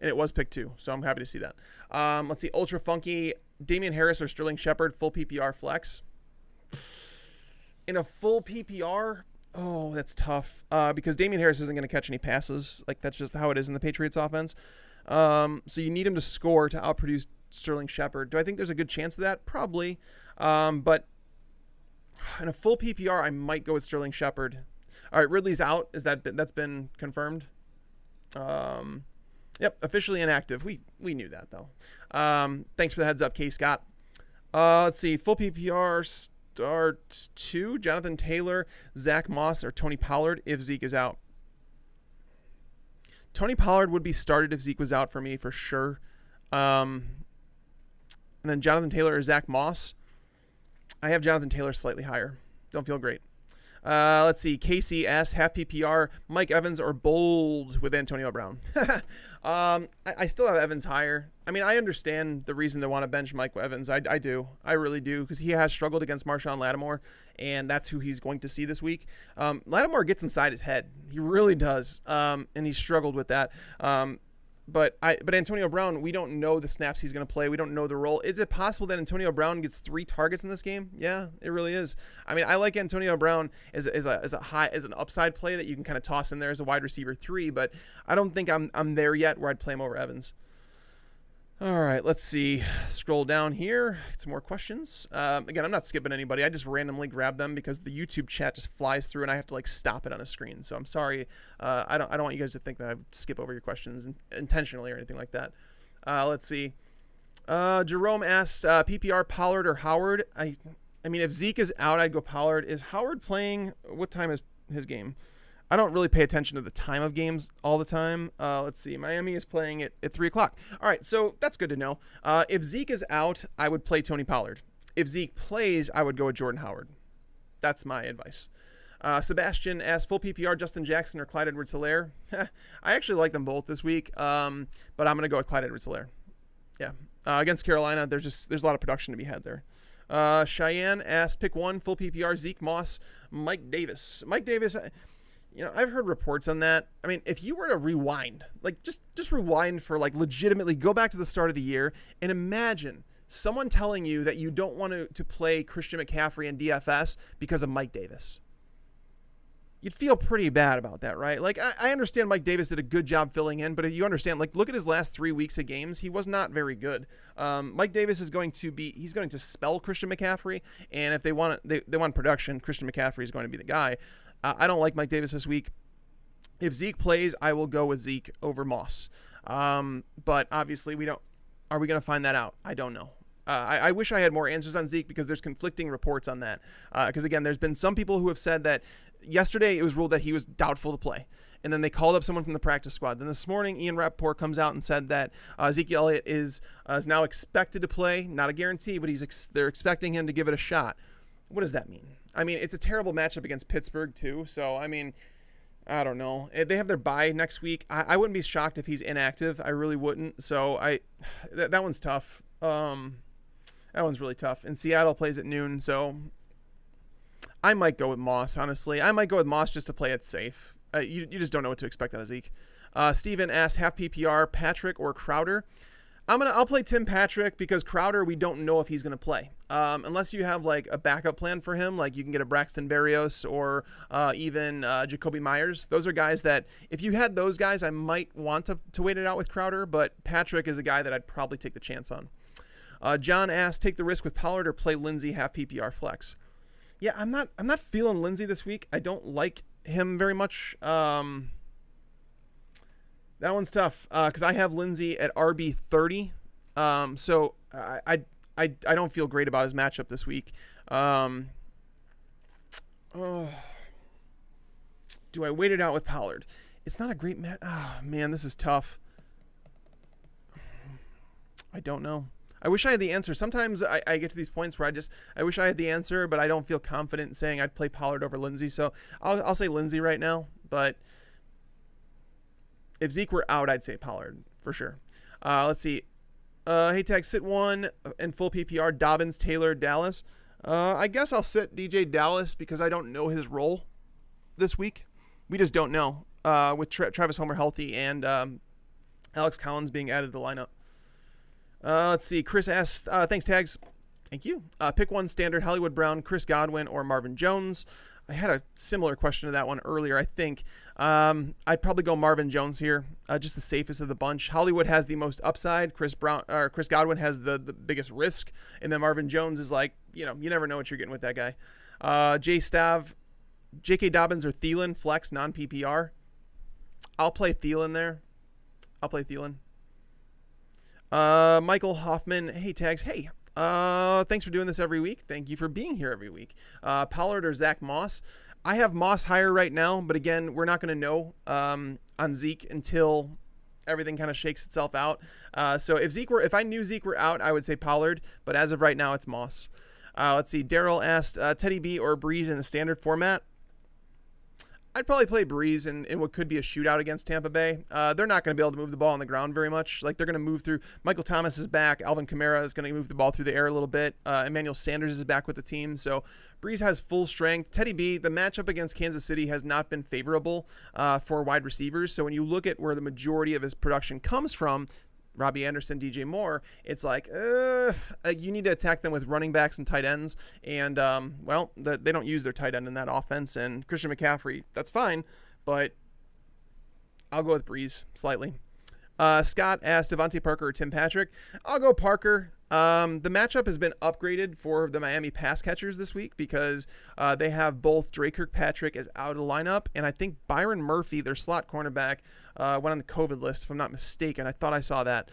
And it was pick 2, so I'm happy to see that. Let's see. Ultra Funky, Damian Harris or Sterling Shepard, full PPR flex. In a full PPR, oh, that's tough because Damian Harris isn't going to catch any passes. Like, that's just how it is in the Patriots offense. So you need him to score to outproduce Sterling Shepard. Do I think there's a good chance of that? Probably. But in a full PPR, I might go with Sterling Shepard. All right, Ridley's out. That's been confirmed? Yep, officially inactive. We knew that, though. Thanks for the heads up, K. Scott. Let's see. Full PPR start 2. Jonathan Taylor, Zach Moss, or Tony Pollard if Zeke is out. Tony Pollard would be started if Zeke was out for me for sure. And then Jonathan Taylor or Zach Moss. I have Jonathan Taylor slightly higher. Don't feel great. Let's see. KCS, half PPR, Mike Evans or bold with Antonio Brown. I still have Evans higher. I mean, I understand the reason they want to bench Mike Evans. I do. I really do, because he has struggled against Marshawn Lattimore, and that's who he's going to see this week. Lattimore gets inside his head. He really does, and he struggled with that. But Antonio Brown, we don't know the snaps he's going to play. We don't know the role. Is it possible that Antonio Brown gets 3 targets in this game? Yeah, it really is. I mean, I like Antonio Brown as an upside play that you can kind of toss in there as a wide receiver 3, but I don't think I'm there yet where I'd play him over Evans. All right, let's see. Scroll down here. Get some more questions. Again, I'm not skipping anybody. I just randomly grab them because the YouTube chat just flies through and I have to stop it on a screen. So I'm sorry. I don't want you guys to think that I skip over your questions intentionally or anything like that. Let's see. Jerome asked PPR Pollard or Howard. I mean, if Zeke is out, I'd go Pollard. Is Howard playing? What time is his game? I don't really pay attention to the time of games all the time. Let's see. Miami is playing at 3 o'clock. All right, so that's good to know. If Zeke is out, I would play Tony Pollard. If Zeke plays, I would go with Jordan Howard. That's my advice. Sebastian asked, full PPR, Justin Jackson or Clyde Edwards-Helaire? I actually like them both this week, but I'm going to go with Clyde Edwards-Helaire. Yeah. Against Carolina, there's a lot of production to be had there. Cheyenne asked, pick 1, full PPR, Zeke Moss, Mike Davis. Mike Davis... I've heard reports on that. I mean, if you were to rewind, just rewind for legitimately go back to the start of the year and imagine someone telling you that you don't want to play Christian McCaffrey in DFS because of Mike Davis. You'd feel pretty bad about that, right? I understand Mike Davis did a good job filling in, but if you understand, look at his last 3 weeks of games. He was not very good. Mike Davis is going to spell Christian McCaffrey, and if they want production, Christian McCaffrey is going to be the guy. I don't like Mike Davis this week. If Zeke plays, I will go with Zeke over Moss. But obviously are we going to find that out? I don't know. I wish I had more answers on Zeke because there's conflicting reports on that. Because again, there's been some people who have said that yesterday it was ruled that he was doubtful to play. And then they called up someone from the practice squad. Then this morning, Ian Rappaport comes out and said that Ezekiel Elliott is now expected to play. Not a guarantee, but they're expecting him to give it a shot. What does that mean? I mean, it's a terrible matchup against Pittsburgh, too. So, I mean, I don't know. They have their bye next week. I wouldn't be shocked if he's inactive. I really wouldn't. So, that one's tough. That one's really tough. And Seattle plays at noon, so I might go with Moss, honestly. I might go with Moss just to play it safe. You just don't know what to expect out of Zeke. Steven asked, half PPR, Patrick or Crowder? I'll play Tim Patrick because Crowder, we don't know if he's going to play. Unless you have a backup plan for him, you can get a Braxton Berrios or even Jacoby Myers. Those are guys that if you had those guys, I might want to wait it out with Crowder, but Patrick is a guy that I'd probably take the chance on. John asked, take the risk with Pollard or play Lindsey half PPR flex. Yeah, I'm not feeling Lindsey this week. I don't like him very much. That one's tough because I have Lindsey at RB 30. So I don't feel great about his matchup this week. Do I wait it out with Pollard? It's not a great match. Oh, man, this is tough. I don't know. I wish I had the answer. Sometimes I get to these points where I wish I had the answer, but I don't feel confident in saying I'd play Pollard over Lindsey. So I'll say Lindsey right now. But if Zeke were out, I'd say Pollard for sure. Let's see. Hey, tag, sit one in full PPR. Dobbins, Taylor, Dallas. I guess I'll sit DJ Dallas because I don't know his role this week. We just don't know with Travis Homer healthy and Alex Collins being added to the lineup. Let's see. Chris asks, thanks, tags. Thank you. Pick one standard, Hollywood Brown, Chris Godwin, or Marvin Jones. I had a similar question to that one earlier, I think. I'd probably go Marvin Jones here, just the safest of the bunch. Hollywood has the most upside. Chris Godwin has the biggest risk. And then Marvin Jones is like, you never know what you're getting with that guy. J.K. Dobbins or Thielen, flex, non-PPR. I'll play Thielen there. Michael Hoffman, hey, tags. Hey, thanks for doing this every week. Thank you for being here every week. Pollard or Zach Moss. I have Moss higher right now, but again, we're not going to know on Zeke until everything kind of shakes itself out. So if I knew Zeke were out, I would say Pollard, but as of right now, it's Moss. Let's see. Daryl asked Teddy B or Breeze in a standard format. I'd probably play Breeze in what could be a shootout against Tampa Bay. They're not going to be able to move the ball on the ground very much. Like, they're going to move through. Michael Thomas is back. Alvin Kamara is going to move the ball through the air a little bit. Emmanuel Sanders is back with the team. So Breeze has full strength. Teddy B, the matchup against Kansas City has not been favorable for wide receivers. So when you look at where the majority of his production comes from, Robbie Anderson, DJ Moore, it's like, you need to attack them with running backs and tight ends. And, they don't use their tight end in that offense. And Christian McCaffrey, that's fine, but I'll go with Breeze slightly. Scott asked Devontae Parker or Tim Patrick. I'll go Parker. The matchup has been upgraded for the Miami pass catchers this week because they have both Drake Kirkpatrick as out of the lineup, and I think Byron Murphy, their slot cornerback, went on the COVID list, if I'm not mistaken. I thought I saw that.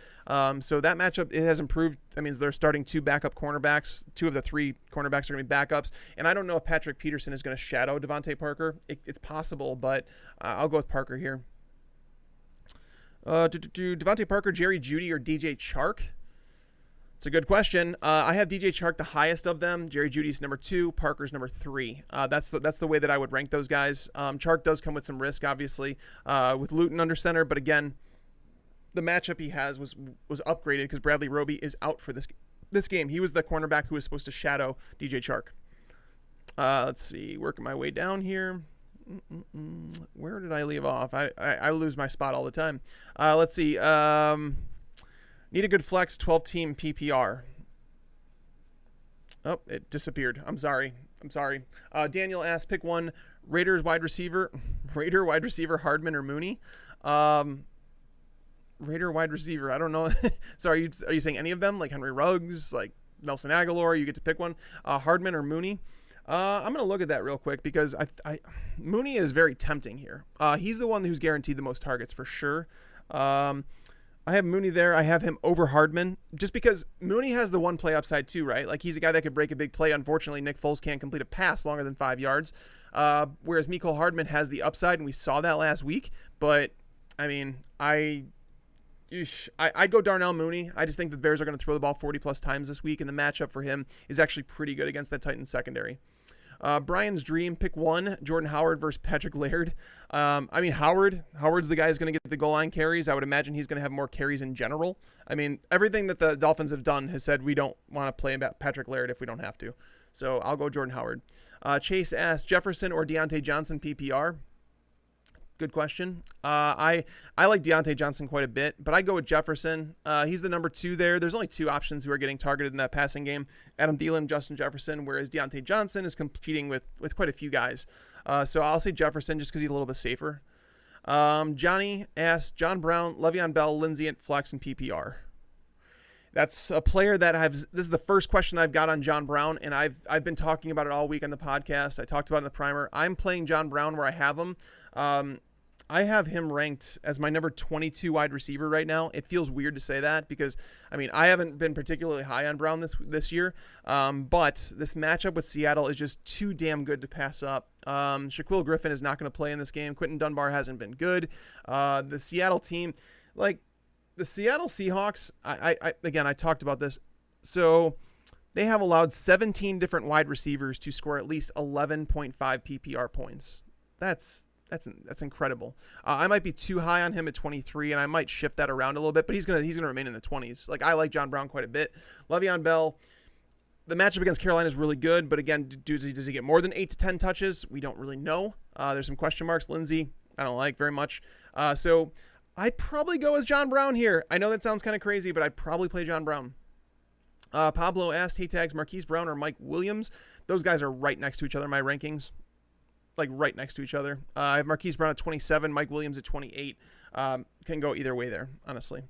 So that matchup, it has improved. I mean, they're starting two backup cornerbacks. Two of the three cornerbacks are going to be backups, and I don't know if Patrick Peterson is going to shadow Devontae Parker. It's possible, but I'll go with Parker here. Devontae Parker, Jerry Jeudy, or DJ Chark? It's a good question. I have DJ Chark the highest of them. Jerry Jeudy's number 2. Parker's number 3. That's the way that I would rank those guys. Chark does come with some risk, obviously, with Luton under center. But again, the matchup he has was upgraded because Bradley Roby is out for this game. He was the cornerback who was supposed to shadow DJ Chark. Let's see. Working my way down here. Where did I leave off? I lose my spot all the time. Let's see. Need a good flex, 12-team PPR. Oh, it disappeared. I'm sorry. Daniel asked, pick one Raider wide receiver, Hardman or Mooney. Raider wide receiver, I don't know. So are you saying any of them? Like Henry Ruggs, like Nelson Aguilar? You get to pick one. Hardman or Mooney. I'm going to look at that real quick because Mooney is very tempting here. He's the one who's guaranteed the most targets for sure. I have Mooney there. I have him over Hardman just because Mooney has the one play upside too, right? Like, he's a guy that could break a big play. Unfortunately, Nick Foles can't complete a pass longer than 5 yards. Whereas Mecole Hardman has the upside, and we saw that last week. But, I mean, I'd go Darnell Mooney. I just think the Bears are going to throw the ball 40-plus times this week, and the matchup for him is actually pretty good against that Titans secondary. Brian's dream, pick one, Jordan Howard versus Patrick Laird. I mean, Howard's the guy who's going to get the goal line carries. I would imagine he's going to have more carries in general. I mean, everything that the Dolphins have done has said we don't want to play Patrick Laird if we don't have to. So I'll go Jordan Howard. Chase asked Jefferson or Deontay Johnson PPR. Good question. I like Deontay Johnson quite a bit, but I go with Jefferson. He's the number 2 there. There's only 2 options who are getting targeted in that passing game: Adam Thielen, Justin Jefferson, whereas Deontay Johnson is competing with quite a few guys. So I'll say Jefferson just because he's a little bit safer. Johnny asked John Brown, Le'Veon Bell, Lindsey at flex and PPR. That's a player that this is the first question I've got on John Brown, and I've been talking about it all week on the podcast. I talked about it in the primer. I'm playing John Brown where I have him. I have him ranked as my number 22 wide receiver right now. It feels weird to say that because, I mean, I haven't been particularly high on Brown this year, but this matchup with Seattle is just too damn good to pass up. Shaquille Griffin is not going to play in this game. Quentin Dunbar hasn't been good. The Seattle team, like, The Seattle Seahawks, I talked about this. So they have allowed 17 different wide receivers to score at least 11.5 PPR points. That's incredible. I might be too high on him at 23, and I might shift that around a little bit, but he's gonna remain in the 20s. Like, I like John Brown quite a bit. Le'Veon Bell, the matchup against Carolina is really good, but again, does he get more than 8 to 10 touches? We don't really know. There's some question marks. Lindsey, I don't like very much. So I'd probably go with John Brown here. I know that sounds kind of crazy, but I'd probably play John Brown. Pablo asked, hey, tags Marquise Brown or Mike Williams. Those guys are right next to each other in my rankings. Like, right next to each other. I have Marquise Brown at 27, Mike Williams at 28. Can go either way there, honestly.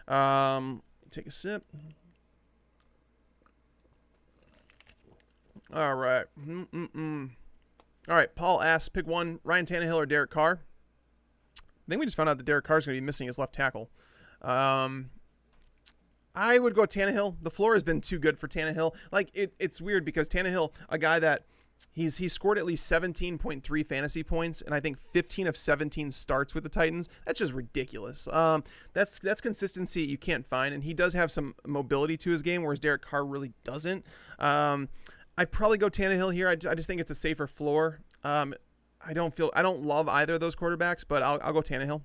Take a sip. All right. All right, Paul asks, pick one, Ryan Tannehill or Derek Carr. I think we just found out that Derek Carr is going to be missing his left tackle. I would go Tannehill. The floor has been too good for Tannehill. Like, it's weird because Tannehill, a guy that he's scored at least 17.3 fantasy points, and I think 15 of 17 starts with the Titans. That's just ridiculous. That's consistency you can't find, and he does have some mobility to his game, whereas Derek Carr really doesn't. I'd probably go Tannehill here. I just think it's a safer floor. I don't love either of those quarterbacks, but I'll go Tannehill.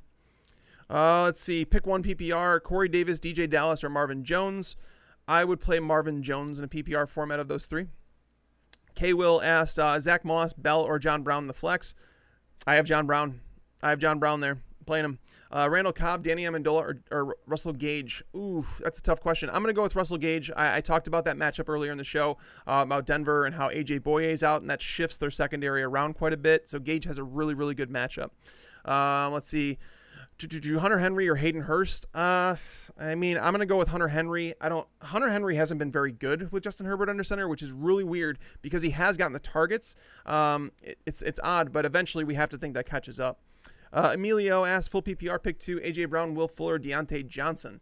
Let's see. Pick one PPR, Corey Davis, DJ Dallas, or Marvin Jones. I would play Marvin Jones in a PPR format of those three. K. Will asked, Zach Moss, Bell, or John Brown in the flex. I have John Brown. There. Playing him. Randall Cobb, Danny Amendola, or Russell Gage. Ooh, that's a tough question. I'm going to go with Russell Gage. I talked about that matchup earlier in the show about Denver and how A.J. Boye's out, and that shifts their secondary around quite a bit. So Gage has a really, really good matchup. Let's see. Hunter Henry or Hayden Hurst? I'm going to go with Hunter Henry. Hunter Henry hasn't been very good with Justin Herbert under center, which is really weird because he has gotten the targets. It's odd, but eventually we have to think that catches up. Emilio asked, full PPR pick 2, A.J. Brown, Will Fuller, Deontay Johnson.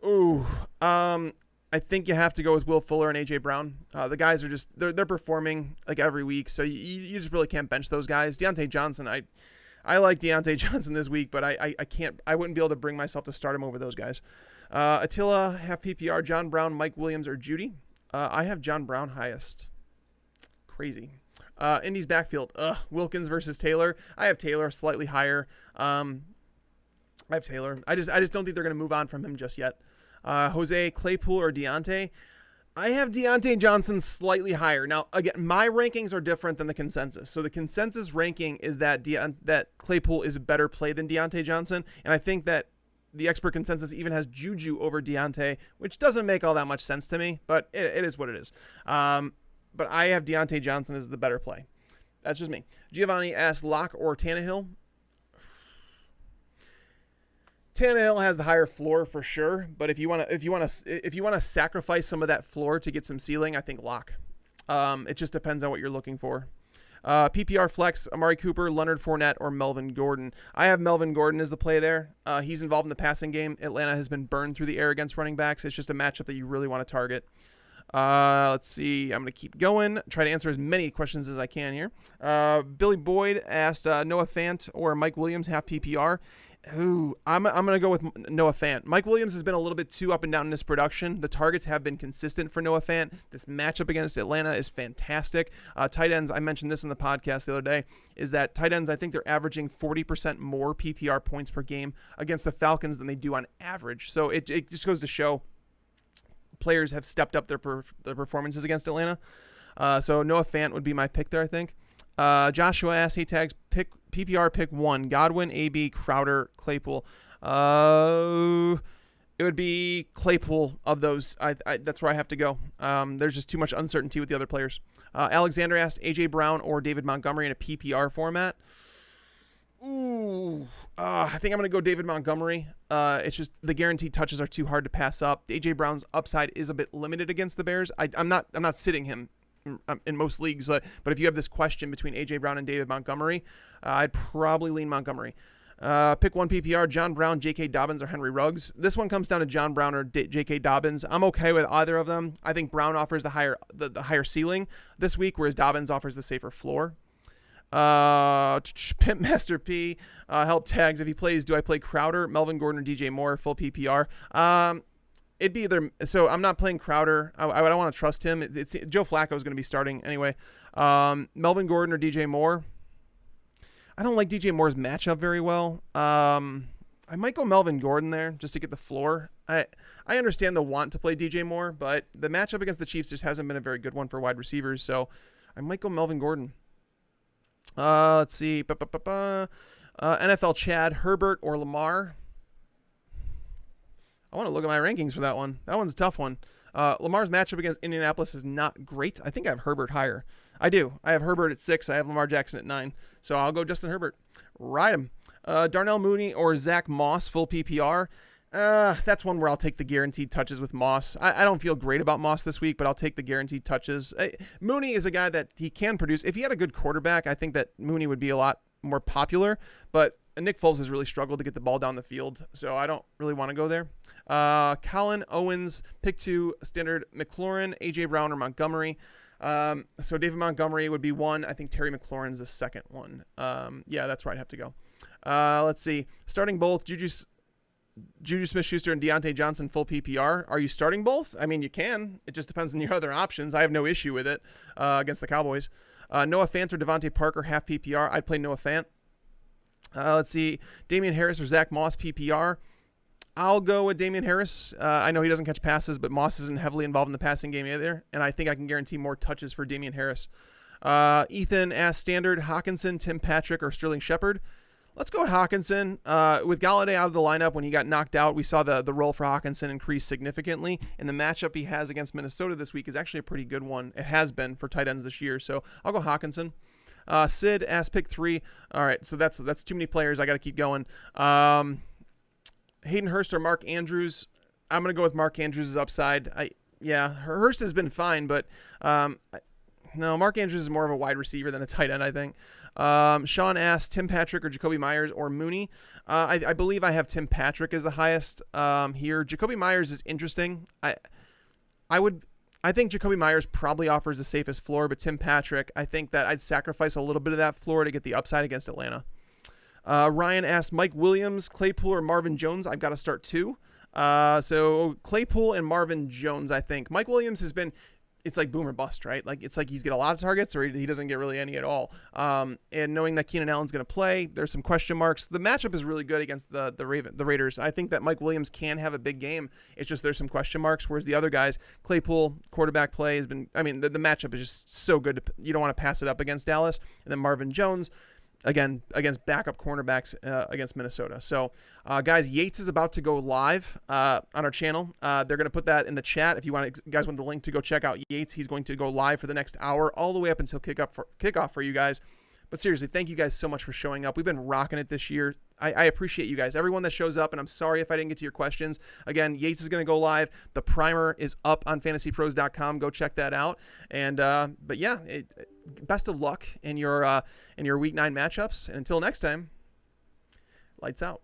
Ooh, I think you have to go with Will Fuller and A.J. Brown. The guys are just, they're performing like every week, so you just really can't bench those guys. Deontay Johnson, I like Deontay Johnson this week, but I wouldn't be able to bring myself to start him over those guys. Attila, half PPR, John Brown, Mike Williams, or Judy. I have John Brown highest. Crazy. Indy's backfield. Wilkins versus Taylor. I have Taylor slightly higher. I have Taylor. I just don't think they're going to move on from him just yet. Jose, Claypool, or Deontay. I have Deontay Johnson slightly higher. Now, again, my rankings are different than the consensus. So the consensus ranking is that that Claypool is a better play than Deontay Johnson, and I think that the expert consensus even has Juju over Deontay, which doesn't make all that much sense to me, but it is what it is. But I have Deontay Johnson as the better play. That's just me. Giovanni asked, Locke or Tannehill? Tannehill has the higher floor for sure, but if you want to sacrifice some of that floor to get some ceiling, I think Locke. It just depends on what you're looking for. PPR flex, Amari Cooper, Leonard Fournette, or Melvin Gordon. I have Melvin Gordon as the play there. He's involved in the passing game. Atlanta has been burned through the air against running backs. It's just a matchup that you really want to target. Let's see. I'm going to keep going. Try to answer as many questions as I can here. Billy Boyd asked Noah Fant or Mike Williams, half PPR. Ooh, I'm going to go with Noah Fant. Mike Williams has been a little bit too up and down in his production. The targets have been consistent for Noah Fant. This matchup against Atlanta is fantastic. Tight ends, I mentioned this in the podcast the other day, is that tight ends, I think they're averaging 40% more PPR points per game against the Falcons than they do on average. So it just goes to show players have stepped up their performances against Atlanta. So Noah Fant would be my pick there, I think. Joshua asked, hey, tags, PPR pick 1, Godwin, AB, Crowder, Claypool. It would be Claypool of those. That's where I have to go. There's just too much uncertainty with the other players. Alexander asked, AJ Brown or David Montgomery in a PPR format. Ooh, I think I'm going to go David Montgomery. It's just the guaranteed touches are too hard to pass up. AJ Brown's upside is a bit limited against the Bears. I'm not sitting him in most leagues, but if you have this question between A.J. Brown and David Montgomery, I'd probably lean Montgomery. Pick 1 PPR, John Brown, J.K. Dobbins, or Henry Ruggs. This one comes down to John Brown or J.K. Dobbins. I'm okay with either of them. I think Brown offers the higher ceiling this week, whereas Dobbins offers the safer floor. Pimp Master P, help tags. If he plays, do I play Crowder, Melvin Gordon, or DJ Moore, full PPR? It'd be either. So I'm not playing Crowder. I don't want to trust him. It's Joe Flacco is going to be starting anyway. Melvin Gordon or DJ Moore. I don't like DJ Moore's matchup very well. I might go Melvin Gordon there just to get the floor. I understand the want to play DJ Moore, but the matchup against the Chiefs just hasn't been a very good one for wide receivers. So I might go Melvin Gordon. Let's see. NFL Chad, Herbert or Lamar. I want to look at my rankings for that one. That one's a tough one. Lamar's matchup against Indianapolis is not great. I think I have Herbert higher. I do. I have Herbert at 6. I have Lamar Jackson at 9. So I'll go Justin Herbert. Ride him. Darnell Mooney or Zach Moss, full PPR. That's one where I'll take the guaranteed touches with Moss. I don't feel great about Moss this week, but I'll take the guaranteed touches. Mooney is a guy that he can produce. If he had a good quarterback, I think that Mooney would be a lot more popular, but Nick Foles has really struggled to get the ball down the field, so I don't really want to go there. Colin Owens, pick 2, standard McLaurin, A.J. Brown, or Montgomery. So David Montgomery would be 1. I think Terry McLaurin's the second one. Yeah, that's where I'd have to go. Let's see. Starting both Juju Smith-Schuster and Deontay Johnson, full PPR. Are you starting both? I mean, you can. It just depends on your other options. I have no issue with it against the Cowboys. Noah Fant or Devontae Parker, half PPR. I'd play Noah Fant. Let's see. Damian Harris or Zach Moss, PPR. I'll go with Damian Harris. I know he doesn't catch passes, but Moss isn't heavily involved in the passing game either, and I think I can guarantee more touches for Damian Harris. Ethan asked standard, Hawkinson, Tim Patrick, or Sterling Shepard. Let's go with Hawkinson. With Galladay out of the lineup when he got knocked out, we saw the role for Hawkinson increase significantly, and the matchup he has against Minnesota this week is actually a pretty good one. It has been for tight ends this year, so I'll go Hawkinson. Sid asked pick 3. All right, so that's too many players. I got to keep going. Hayden Hurst or Mark Andrews. I'm going to go with Mark Andrews' upside. Hurst has been fine, but no, Mark Andrews is more of a wide receiver than a tight end, I think. Sean asked Tim Patrick or Jacoby Myers or Mooney. I believe I have Tim Patrick as the highest here. Jacoby Myers is interesting. I think Jacoby Myers probably offers the safest floor, but Tim Patrick, I think that I'd sacrifice a little bit of that floor to get the upside against Atlanta. Ryan asked Mike Williams, Claypool, or Marvin Jones. I've got to start 2. So Claypool and Marvin Jones, I think. Mike Williams has been, it's like boom or bust, right? Like it's like he's get a lot of targets or he doesn't get really any at all. And knowing that Keenan Allen's going to play, there's some question marks. The matchup is really good against the Raiders. I think that Mike Williams can have a big game. It's just there's some question marks, whereas the other guys, Claypool, quarterback play has been, I mean, the matchup is just so good. You don't want to pass it up against Dallas. And then Marvin Jones, again, against backup cornerbacks against Minnesota. So, guys, Yates is about to go live on our channel. They're going to put that in the chat. If you guys want the link to go check out Yates, he's going to go live for the next hour, all the way up until kickoff for you guys. But seriously, thank you guys so much for showing up. We've been rocking it this year. I appreciate you guys, everyone that shows up, and I'm sorry if I didn't get to your questions. Again, Yates is going to go live. The primer is up on FantasyPros.com. Go check that out. And but yeah, best of luck in your Week 9 matchups. And until next time, lights out.